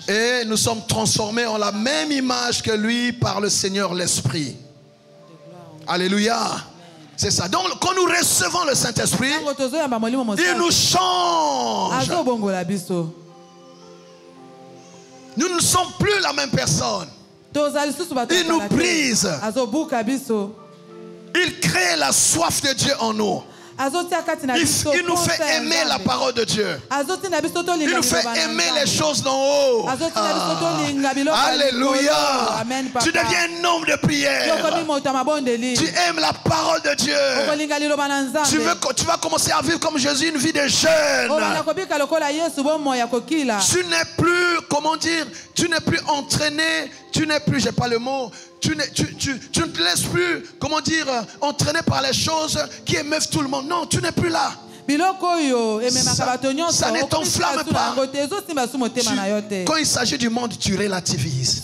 S1: Et nous sommes transformés en la même image que lui par le Seigneur l'Esprit. Alléluia. C'est ça. Donc, quand nous recevons le Saint-Esprit, il nous change. Nous ne sommes plus la même personne. Il nous brise. Il crée la soif de Dieu en nous. Il nous fait aimer la parole de Dieu. Il nous fait aimer les choses d'en haut. Alléluia. Tu deviens un homme de prière. Tu aimes la parole de Dieu. Tu vas commencer à vivre comme Jésus, une vie de jeûne. Tu n'es plus, comment dire, tu n'es plus entraîné. Tu n'es plus, j'ai pas le mot, tu ne te laisses plus, comment dire, entraîner par les choses qui émeuvent tout le monde. Non, tu n'es plus là. Ça ne t'enflamme pas. Quand il s'agit du monde, tu relativises.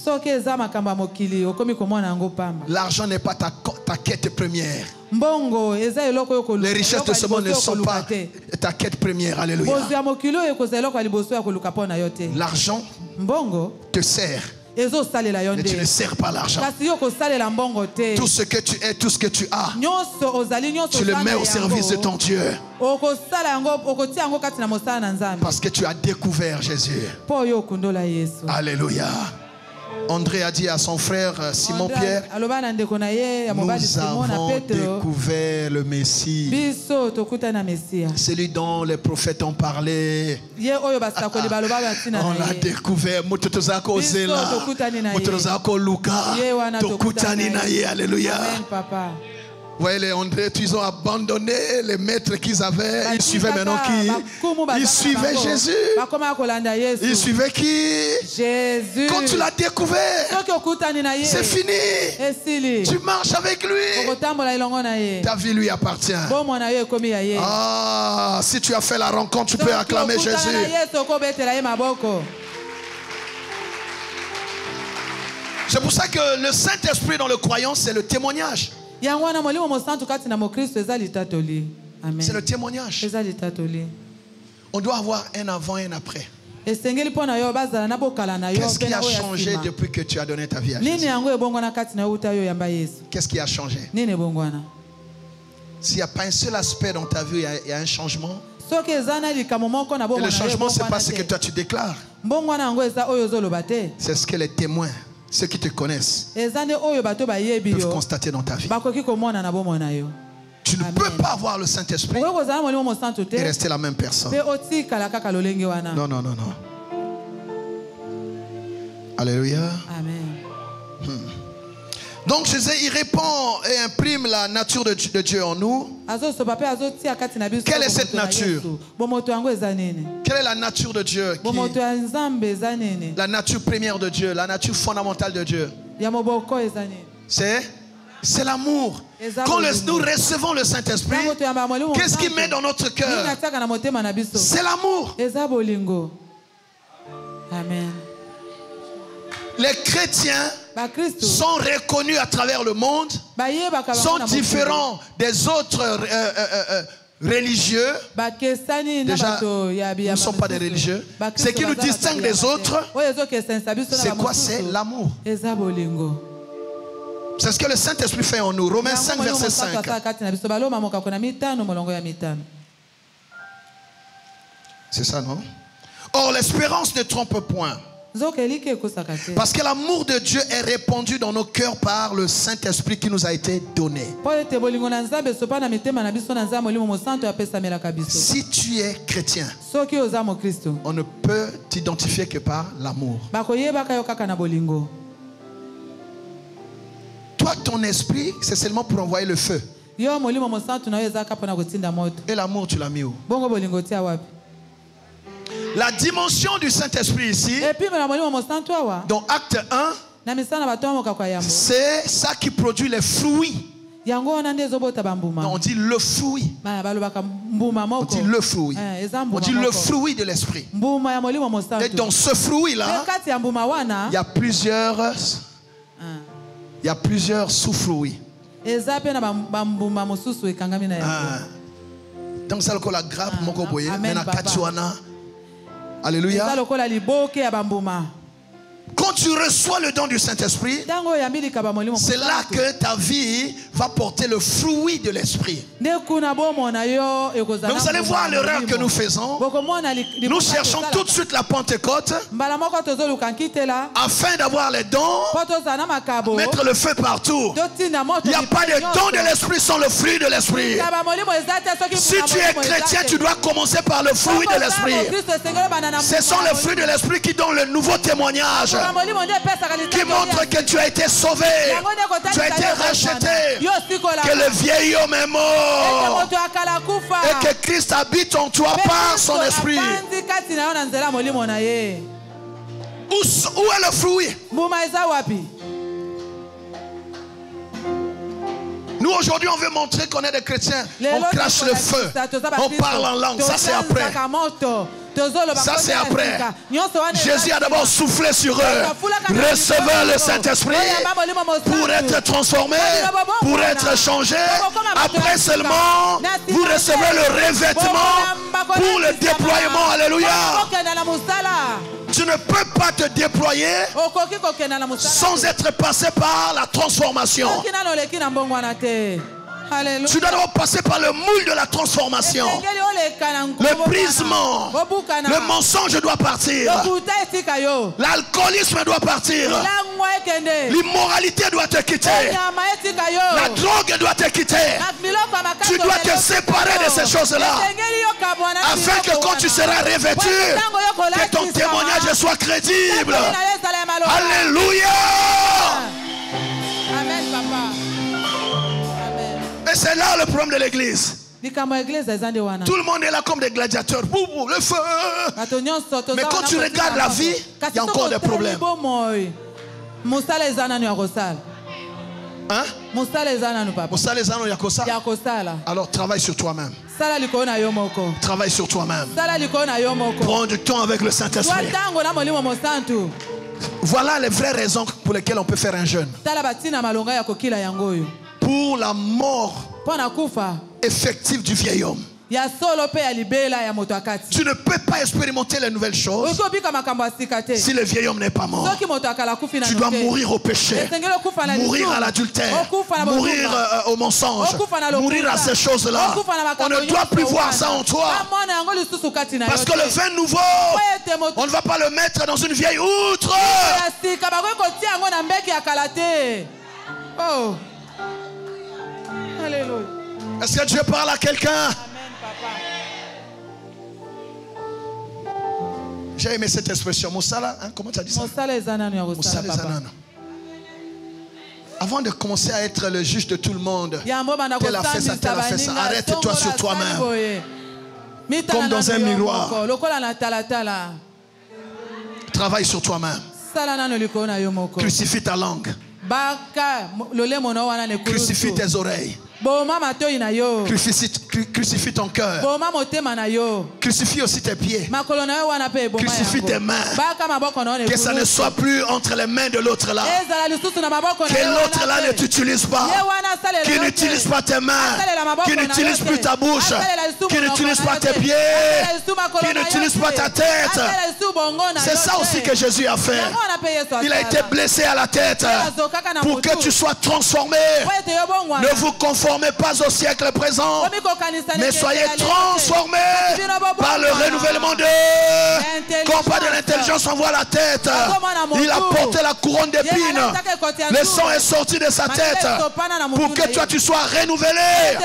S1: L'argent n'est pas ta quête première. Les richesses de ce monde ne sont pas ta quête première. Alléluia. L'argent te sert. Mais tu ne sers pas l'argent. Tout ce que tu es, tout ce que tu as, tu le mets au service de ton Dieu. Parce que tu as découvert Jésus. Alléluia. André a dit à son frère Simon-Pierre, nous avons découvert le Messie, celui dont les prophètes ont parlé. On l'a découvert. Alléluia. Voyez les André, ils ont abandonné les maîtres qu'ils avaient. Ils suivaient maintenant qui? Ils suivaient Jésus. Ils suivaient qui? Jésus. Quand tu l'as découvert, c'est fini. Tu marches avec lui. Ta vie lui appartient. Ah, si tu as fait la rencontre, tu peux acclamer Jésus. C'est pour ça que le Saint-Esprit dans le croyant, c'est le témoignage. C'est le témoignage. On doit avoir un avant et un après. Qu'est-ce qui a changé depuis que tu as donné ta vie à Jésus? Qu'est-ce qui a changé? S'il n'y a pas un seul aspect dans ta vie, il y a un changement. Et le changement, ce n'est pas ce que toi tu déclares. C'est ce que les témoins, ceux qui te connaissent, peuvent constater dans ta vie. Tu ne peux pas avoir le Saint-Esprit et rester la même personne. Non, non, non, non. Alléluia. Amen. Donc Jésus, il répand et imprime la nature de Dieu en nous. Quelle est cette nature? Quelle est la nature de Dieu? La nature première de Dieu, la nature fondamentale de Dieu. C'est l'amour. Quand nous recevons le Saint-Esprit, qu'est-ce qu'il met dans notre cœur? C'est l'amour. Amen. Les chrétiens sont reconnus à travers le monde, sont différents des autres religieux. Déjà, nous ne sommes pas des religieux. Ce qui nous distingue des autres, c'est quoi? C'est l'amour. C'est ce que le Saint-Esprit fait en nous. Romains 5, verset 5. C'est ça, non? Or, l'espérance ne trompe point. Parce que l'amour de Dieu est répandu dans nos cœurs par le Saint-Esprit qui nous a été donné. Si tu es chrétien, on ne peut t'identifier que par l'amour. Toi, ton esprit, c'est seulement pour envoyer le feu. Et l'amour, tu l'as mis où? La dimension du Saint-Esprit ici, dans Acte 1, c'est ça qui produit les fruits Non, on dit le fruit. On dit le fruit. On dit le fruit de l'esprit. Et dans ce fruit-là, il y a plusieurs sous-fruits. Donc ça la grappe moko boye, mais na katsuana. Alléluia. Quand tu reçois le don du Saint-Esprit, c'est là que ta vie va porter le fruit de l'Esprit. Donc vous allez voir l'erreur que nous faisons. Nous cherchons tout de suite la Pentecôte afin d'avoir les dons, mettre le feu partout. Il n'y a pas de don de l'Esprit sans le fruit de l'Esprit. Si tu es chrétien, tu dois commencer par le fruit de l'Esprit. Ce sont les fruits de l'Esprit qui donnent le nouveau témoignage, qui montre que tu as été sauvé, tu as été racheté, que le vieil homme est mort et que Christ habite en toi par son esprit. Où est le fruit? Nous aujourd'hui on veut montrer qu'on est des chrétiens. On crache le feu, on parle en langue, ça c'est après. Ça c'est après. Jésus a d'abord soufflé sur eux. Recevez le Saint-Esprit pour être transformé, pour être changé. Après seulement, vous recevez le revêtement pour le déploiement. Alléluia. Tu ne peux pas te déployer sans être passé par la transformation. Tu dois d'abord passer par le moule de la transformation. Le brisement, le mensonge doit partir. L'alcoolisme doit partir. L'immoralité doit te quitter. La drogue doit te quitter. Tu dois te séparer de ces choses-là afin que quand tu seras revêtu, que ton témoignage soit crédible. Alléluia.
S2: Amen, papa.
S1: Et c'est là le problème de l'église. Tout le monde est là comme des gladiateurs. Boubou, le feu. Mais quand tu regardes la vie, il y a encore des problèmes. Hein? Alors travaille sur toi-même. Travaille sur toi-même. Prends du temps avec le Saint-Esprit. Voilà les vraies raisons pour lesquelles on peut faire un jeûne. Pour la mort effective du vieil homme. Tu ne peux pas expérimenter les nouvelles choses si le vieil homme n'est pas mort. Tu dois mourir au péché, mourir à l'adultère, mourir au mensonge, mourir à ces choses-là. On ne doit plus voir ça en toi. Parce que le vin nouveau, on ne va pas le mettre dans une vieille outre.
S2: Oh. Alléluia.
S1: Est-ce que Dieu parle à quelqu'un? J'ai aimé cette expression. Moussala, hein? Comment tu as dit ça? Moussala Zanano. Avant de commencer à être le juge de tout le monde, tel a fait ça, tel a fait ça. Arrête-toi sur toi-même. Comme dans un miroir. Travaille sur toi-même. Crucifie ta langue. Crucifie tes oreilles. Crucifie ton cœur. Crucifie aussi tes pieds. Crucifie tes mains. Que ça ne soit plus entre les mains de l'autre là. Que l'autre là ne t'utilise pas. Qu'il n'utilise pas tes mains. Qu'il n'utilise plus ta bouche. Qu'il n'utilise pas tes pieds. Qu'il n'utilise pas ta tête. C'est ça aussi que Jésus a fait. Il a été blessé à la tête pour que tu sois transformé. Ne vous conformez pas au siècle présent, mais soyez transformés par le renouvellement de... Quand pas de l'intelligence, on voit la tête. Il a porté la couronne d'épines. Le sang est sorti de sa tête pour que toi tu sois renouvelé.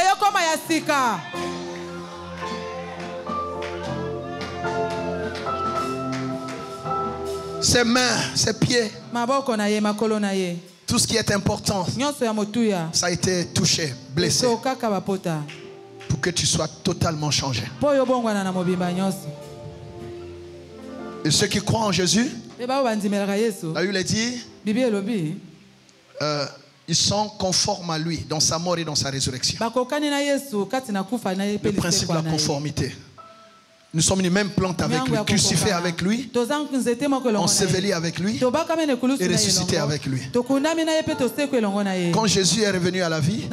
S1: Ses mains, ses pieds, tout ce qui est important, ça a été touché, blessé, pour que tu sois totalement changé. Et ceux qui croient en Jésus, la Bible dit, ils sont conformes à lui dans sa mort et dans sa résurrection. Le principe de la conformité. Nous sommes une même plante avec lui, crucifiés avec lui, ensevelis avec lui et ressuscités avec lui. Quand Jésus est revenu à la vie,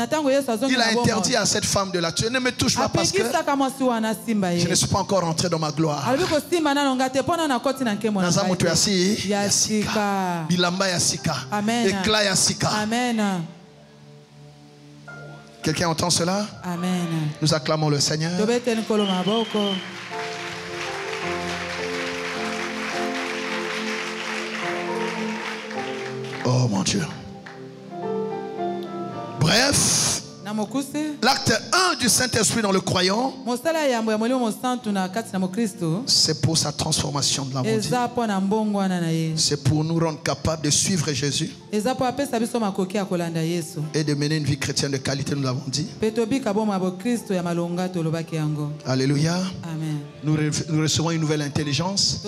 S1: il a interdit à cette femme de la tuer. Ne me touche pas parce que je ne suis pas encore entré dans ma gloire. Amen. Quelqu'un entend cela? Amen. Nous acclamons le Seigneur. Oh mon Dieu. Bref, l'acte 1 du Saint-Esprit dans le croyant, c'est pour sa transformation de l'âme. C'est pour nous rendre capables de suivre Jésus et de mener une vie chrétienne de qualité, nous l'avons dit. Alléluia. Amen. Nous recevons une nouvelle intelligence.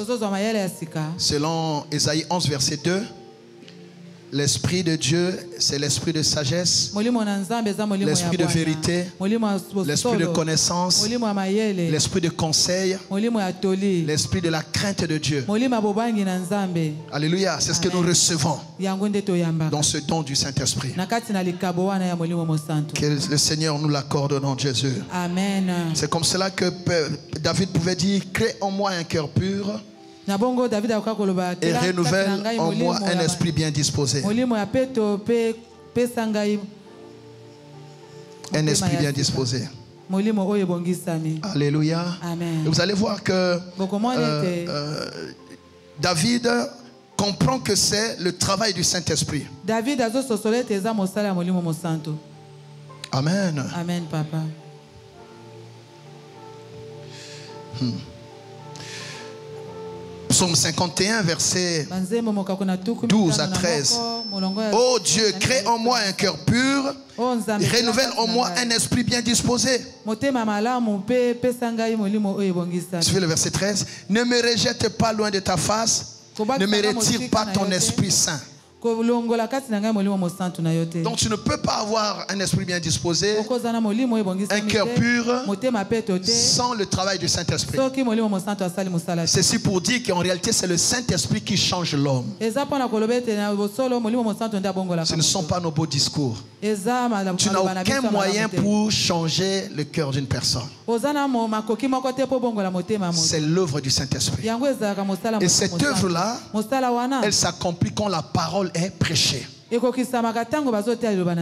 S1: Selon Ésaïe 11, verset 2. L'esprit de Dieu, c'est l'esprit de sagesse, l'esprit de vérité, l'esprit de connaissance, l'esprit de conseil, l'esprit de la crainte de Dieu. Alléluia, c'est ce que nous recevons dans ce don du Saint-Esprit. Que le Seigneur nous l'accorde au nom de Jésus. Amen. C'est comme cela que David pouvait dire, crée en moi un cœur pur et renouvelle en moi un esprit bien disposé. Un esprit bien disposé. Alléluia. Amen. Et vous allez voir que David comprend que c'est le travail du Saint-Esprit. Amen.
S2: Amen, papa.
S1: Psaume 51, versets 12 à 13. Oh Dieu, crée en moi un cœur pur et renouvelle en moi un esprit bien disposé. Suivez le verset 13. Ne me rejette pas loin de ta face, ne me retire pas ton Esprit Saint. Donc tu ne peux pas avoir un esprit bien disposé, un cœur pur, sans le travail du Saint-Esprit. Ceci pour dire qu'en réalité c'est le Saint-Esprit qui change l'homme. Ce ne sont pas nos beaux discours. Tu n'as aucun moyen pour changer le cœur d'une personne. C'est l'œuvre du Saint-Esprit. Et cette œuvre-là, elle s'accomplit quand la parole est prêchée.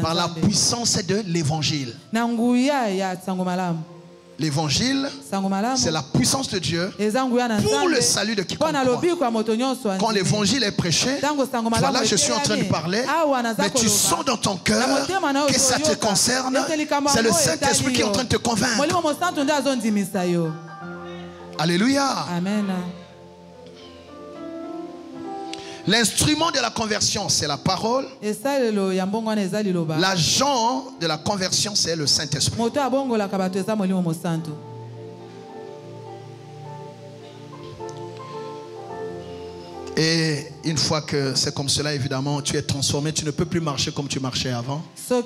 S1: Par la puissance de l'évangile. L'évangile, c'est la puissance de Dieu pour le salut de quiconque croit. Quand l'évangile est prêché, voilà, je suis en train de parler, mais tu sens dans ton cœur que ça te concerne. C'est le Saint-Esprit qui est en train de te convaincre. Alléluia. Amen. L'instrument de la conversion, c'est la parole. L'agent de la conversion, c'est le Saint-Esprit. Et une fois que c'est comme cela, évidemment, tu es transformé. Tu ne peux plus marcher comme tu marchais avant. Parce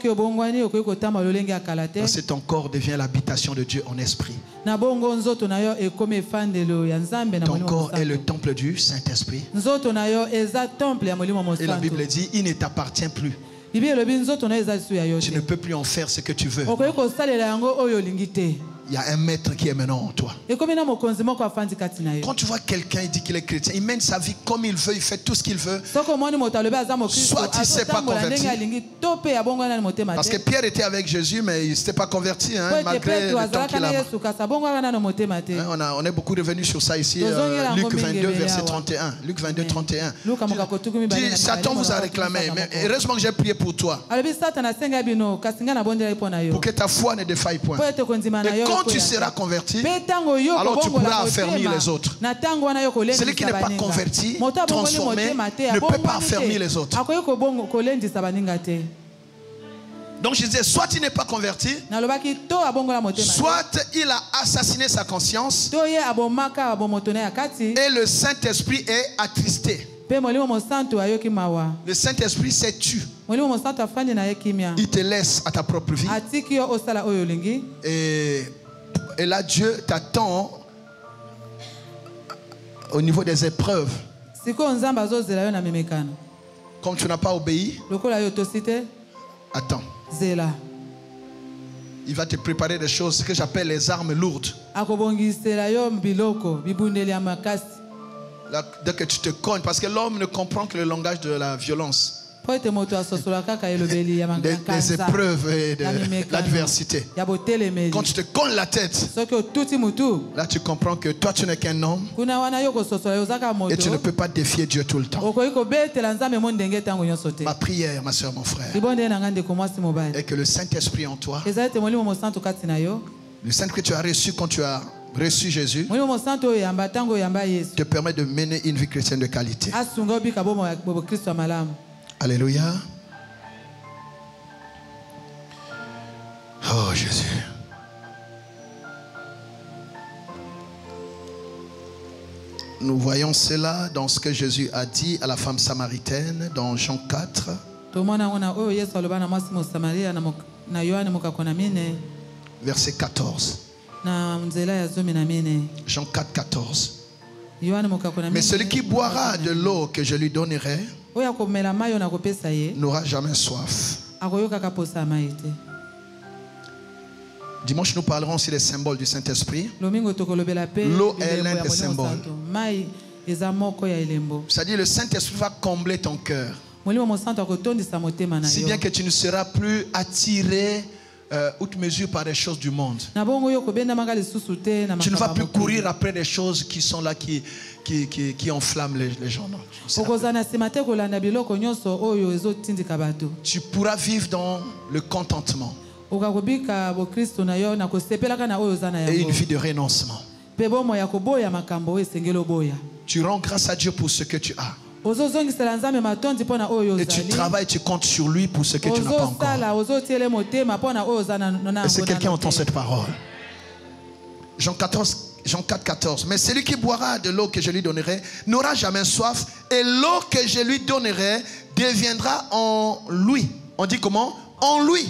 S1: que ton corps devient l'habitation de Dieu en esprit. Ton corps est le temple du Saint-Esprit. Et la Bible dit, il ne t'appartient plus. Tu ne peux plus en faire ce que tu veux. Il y a un maître qui est maintenant en toi. Quand tu vois quelqu'un dit qu'il est chrétien, il mène sa vie comme il veut, il fait tout ce qu'il veut. Soit il ne s'est pas converti. Parce que Pierre était avec Jésus, mais il ne s'était pas converti, hein, malgré le temps qu'il a. On est beaucoup revenu sur ça ici. Luc 22, verset 31. Luc 22, 31. Dit, Satan vous a réclamé, mais heureusement que j'ai prié pour toi. Pour que ta foi ne défaille point. Et quand tu seras converti, alors tu pourras affermir les autres. Celui qui n'est pas converti, transformé, ne peut pas affermir les autres. Donc je disais, soit il n'est pas converti, soit il a assassiné sa conscience et le Saint-Esprit est attristé. Le Saint-Esprit s'est tu. Il te laisse à ta propre vie. Et là, Dieu t'attend au niveau des épreuves. Comme tu n'as pas obéi, attends. Il va te préparer des choses que j'appelle les armes lourdes. Là, dès que tu te cognes, parce que l'homme ne comprend que le langage de la violence. Des épreuves et de l'adversité. Quand tu te cognes la tête, là tu comprends que toi tu n'es qu'un homme et tu ne peux pas défier Dieu tout le temps. Ma prière, ma soeur, mon frère, est que le Saint-Esprit en toi, le Saint-Esprit que tu as reçu quand tu as reçu Jésus, te permet de mener une vie chrétienne de qualité. Alléluia. Oh Jésus. Nous voyons cela dans ce que Jésus a dit à la femme samaritaine dans Jean 4. Verset 14. Jean 4, 14. Mais celui qui boira de l'eau que je lui donnerai n'aura jamais soif. Dimanche, nous parlerons aussi des symboles du Saint-Esprit. L'eau est l'un des symboles. C'est-à-dire le Saint-Esprit va combler ton cœur. Si bien que tu ne seras plus attiré outre mesure par les choses du monde. Tu ne vas plus courir après des choses qui sont là, qui enflamment les gens. Tu pourras vivre dans le contentement et une vie de renoncement. Tu rends grâce à Dieu pour ce que tu as. Et tu travailles, tu comptes sur lui pour ce que tu n'as pas encore. Est-ce que quelqu'un entend cette parole? Jean 4, 14. Mais celui qui boira de l'eau que je lui donnerai n'aura jamais soif, et l'eau que je lui donnerai deviendra en lui. On dit comment? En lui.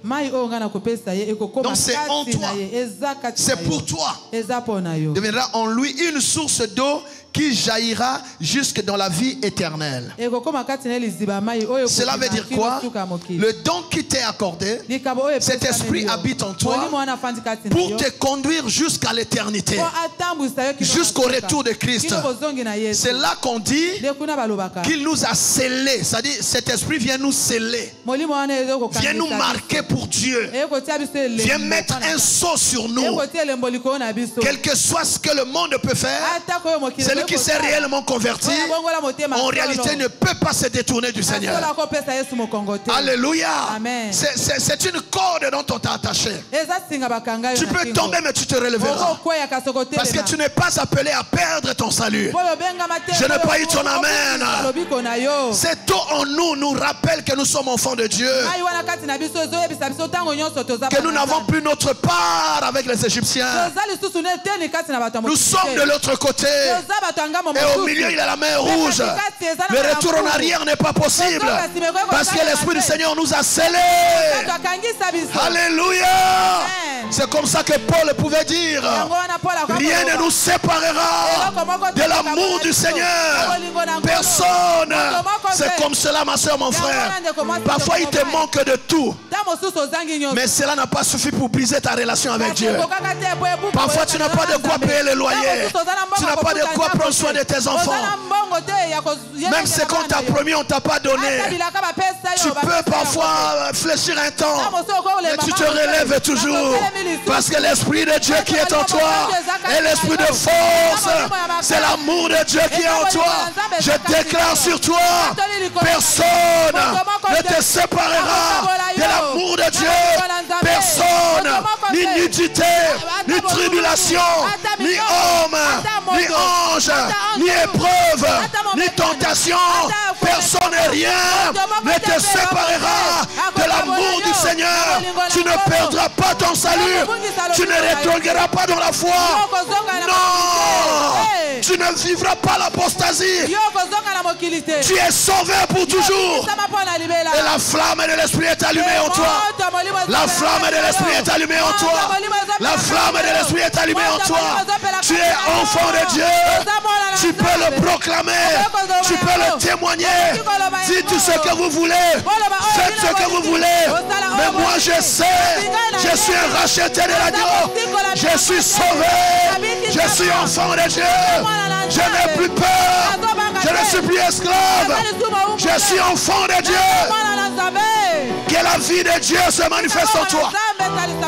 S1: Donc c'est en toi. C'est pour toi. Deviendra en lui une source d'eau qui jaillira jusque dans la vie éternelle. Cela veut dire quoi? Le don qui t'est accordé, cet esprit habite en toi pour te conduire jusqu'à l'éternité, jusqu'au retour de Christ. C'est là qu'on dit qu'il nous a scellés. C'est-à-dire cet esprit vient nous sceller, vient nous marquer pour Dieu, vient mettre un sceau sur nous. Quel que soit ce que le monde peut faire, celui qui s'est réellement converti, en réalité ne peut pas se détourner du Seigneur. Alléluia. C'est une corde dont on t'a attaché. Tu peux tomber mais tu te relèveras, parce que tu n'es pas appelé à perdre ton salut. Je n'ai pas eu ton amen. Cette eau en nous nous rappelle que nous sommes enfants de Dieu, que nous n'avons plus notre part avec les Égyptiens. Nous sommes de l'autre côté. Et au milieu il y a la mer rouge. Le retour en arrière n'est pas possible, parce que l'Esprit du Seigneur nous a scellés. Alléluia. C'est comme ça que Paul pouvait dire: rien ne nous séparera de l'amour du Seigneur. Personne. C'est comme cela, ma soeur, mon frère. Parfois il te manque de tout, mais cela n'a pas suffi pour briser ta relation avec Dieu. Parfois tu n'as pas de quoi payer le loyer, tu n'as pas de quoi prendre soin de tes enfants. Même ce qu'on t'a promis, on ne t'a pas donné. Tu peux parfois fléchir un temps, mais tu te relèves toujours, parce que l'Esprit de Dieu qui est en toi est l'Esprit de force. C'est l'amour de Dieu qui est en toi. Je déclare sur toi, personne ne te séparera de l'amour de Dieu. Personne, ni nudité, ni tribulation, ni homme, ni ange, ni épreuve, ni tentation, personne et rien ne te séparera de l'amour du Seigneur. Tu ne perdras pas ton salut. Tu ne retomberas pas dans la foi. Non, tu ne vivras pas l'apostasie. Tu es sauvé pour toujours. Et la flamme de l'esprit est allumée en toi. La flamme de l'esprit est allumée en toi. La flamme de l'esprit est allumée en toi. Tu es enfant de Dieu. Tu peux le proclamer. Tu peux le témoigner. Dites tout ce que vous voulez. Faites ce que vous voulez. Mais moi je sais. Je suis un racheté de l'agneau. Je suis sauvé. Je suis enfant de Dieu. Je n'ai plus peur. Je ne suis plus esclave. Je suis enfant de Dieu. Que la vie de Dieu se manifeste en toi.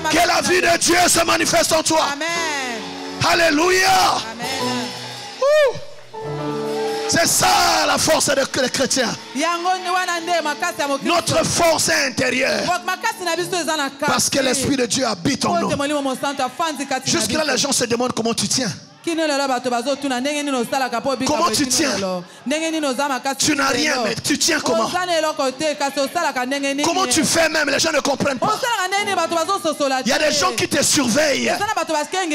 S1: Que la vie de Dieu se manifeste en toi. Alléluia. C'est ça la force des chrétiens. Notre force est intérieure. Parce que l'Esprit de Dieu habite en nous. Jusque-là, les gens se demandent comment tu tiens. Comment tu tiens? Tu n'as rien, mais tu tiens comment? Comment tu fais même? Les gens ne comprennent pas. Il y a des gens qui te surveillent.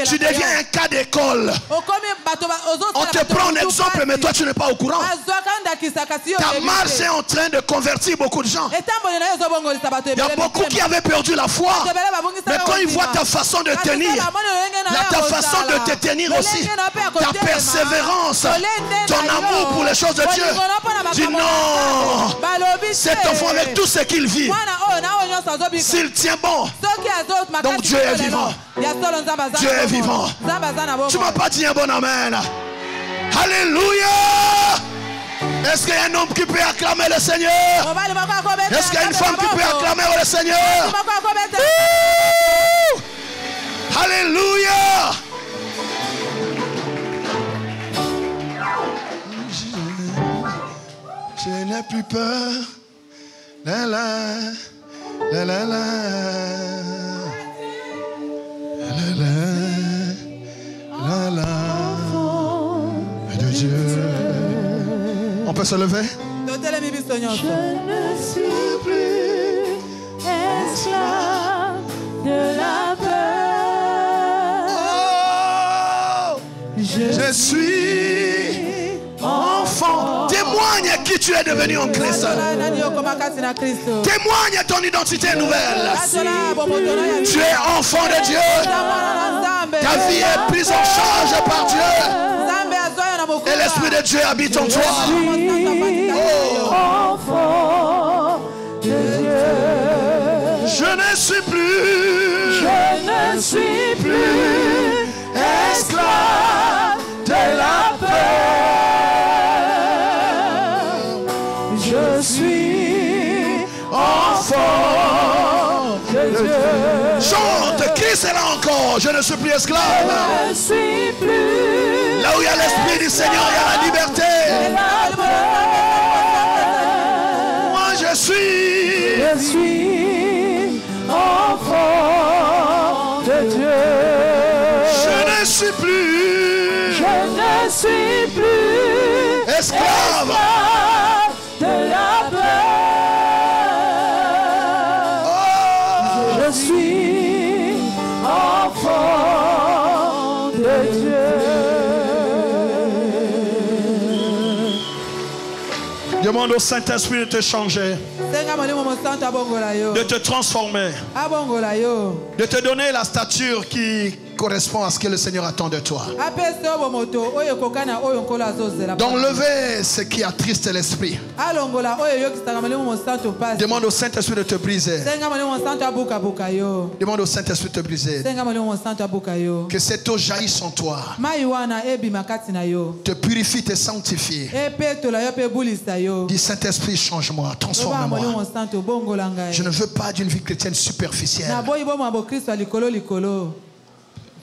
S1: Tu deviens un cas d'école. On te prend un exemple, mais toi tu n'es pas au courant. Ta marche est en train de convertir beaucoup de gens. Il y a beaucoup qui avaient perdu la foi. Mais quand ils voient ta façon de tenir, ta façon de te tenir aussi, ta persévérance, ton amour pour les choses de Dieu, dis non, cet enfant avec tout ce qu'il vit, s'il tient bon, donc Dieu est vivant. Dieu est vivant. Tu ne m'as pas dit un bon amen? Alléluia. Est-ce qu'il y a un homme qui peut acclamer le Seigneur? Est-ce qu'il y a une femme qui peut acclamer le Seigneur? Alléluia. Je n'ai plus peur. La la la la la la la la de Dieu. On peut se lever?
S3: Je ne suis plus esclave de la peur.
S1: Je suis enfant. Témoigne à qui tu es devenu en Christ. Témoigne ton identité nouvelle. Tu es enfant de Dieu. Ta vie est prise en charge par Dieu. Et l'Esprit de Dieu habite en toi.
S3: Enfant de Dieu.
S1: Je ne suis plus.
S3: Je ne suis plus esclave de la peur. Je suis enfant de Dieu.
S1: Chante, Christ est là encore. Je ne suis plus esclave.
S3: Je ne suis plus.
S1: Là où il y a l'Esprit du Seigneur, il y a la liberté. Moi je suis
S3: enfant de Dieu.
S1: Je ne suis plus esclave
S3: de la peur. Oh. Je suis enfant de Dieu.
S1: Demande au Saint-Esprit de te changer, de te transformer, de te donner la stature qui correspond à ce que le Seigneur attend de toi. D'enlever ce qui attriste l'esprit. Demande au Saint-Esprit de te briser. Demande au Saint-Esprit de te briser. Que cette eau jaillisse en toi, te purifie, te sanctifie. Dis Saint-Esprit, change-moi, transforme-moi. Je ne veux pas d'une vie chrétienne superficielle.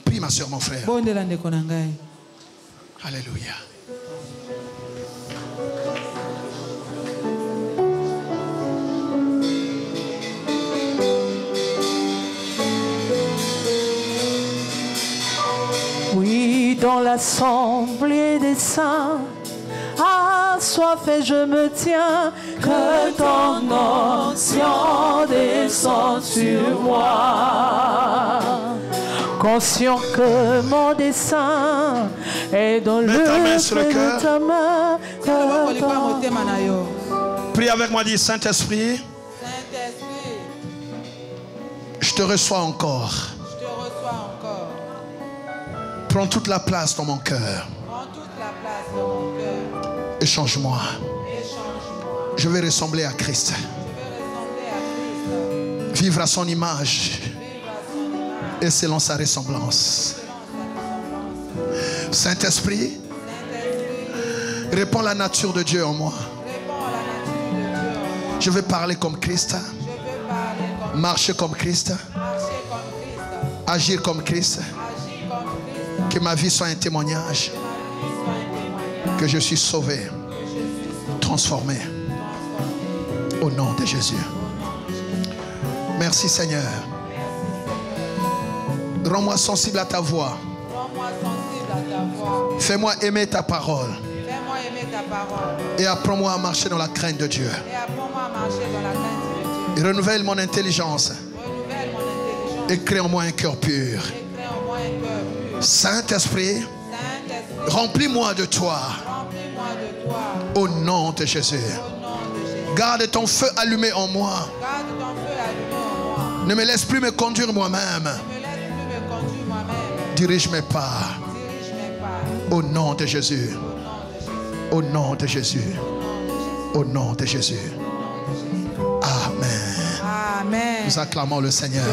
S1: Prie ma soeur, mon frère. Alléluia.
S3: Oui, dans l'assemblée des saints, ma soif et je me tiens. Que ton onction descende sur moi. Conscient que mon dessein est dans le feu de ta main.
S1: Prie avec moi, dis Saint-Esprit, je te reçois encore. Prends toute la place dans mon cœur. Et change-moi. Je vais ressembler à Christ. Vivre à son image. Et selon sa ressemblance. Saint-Esprit, répands la nature de Dieu en moi. Je vais parler comme Christ. Marcher comme Christ. Agir comme Christ. Que ma vie soit un témoignage. Que je suis sauvé. Transformé. Au nom de Jésus. Merci Seigneur. Rends-moi sensible à ta voix. Fais-moi aimer ta parole. Et apprends-moi à marcher dans la crainte de Dieu. Et renouvelle mon intelligence. Et crée en moi un cœur pur. Saint-Esprit, remplis-moi de toi. Au nom de Jésus. Garde ton feu allumé en moi. Ne me laisse plus me conduire moi-même. Dirige mes pas. Au nom de Jésus. Au nom de Jésus. Au nom de Jésus. Amen.
S2: Amen.
S1: Nous acclamons le Seigneur.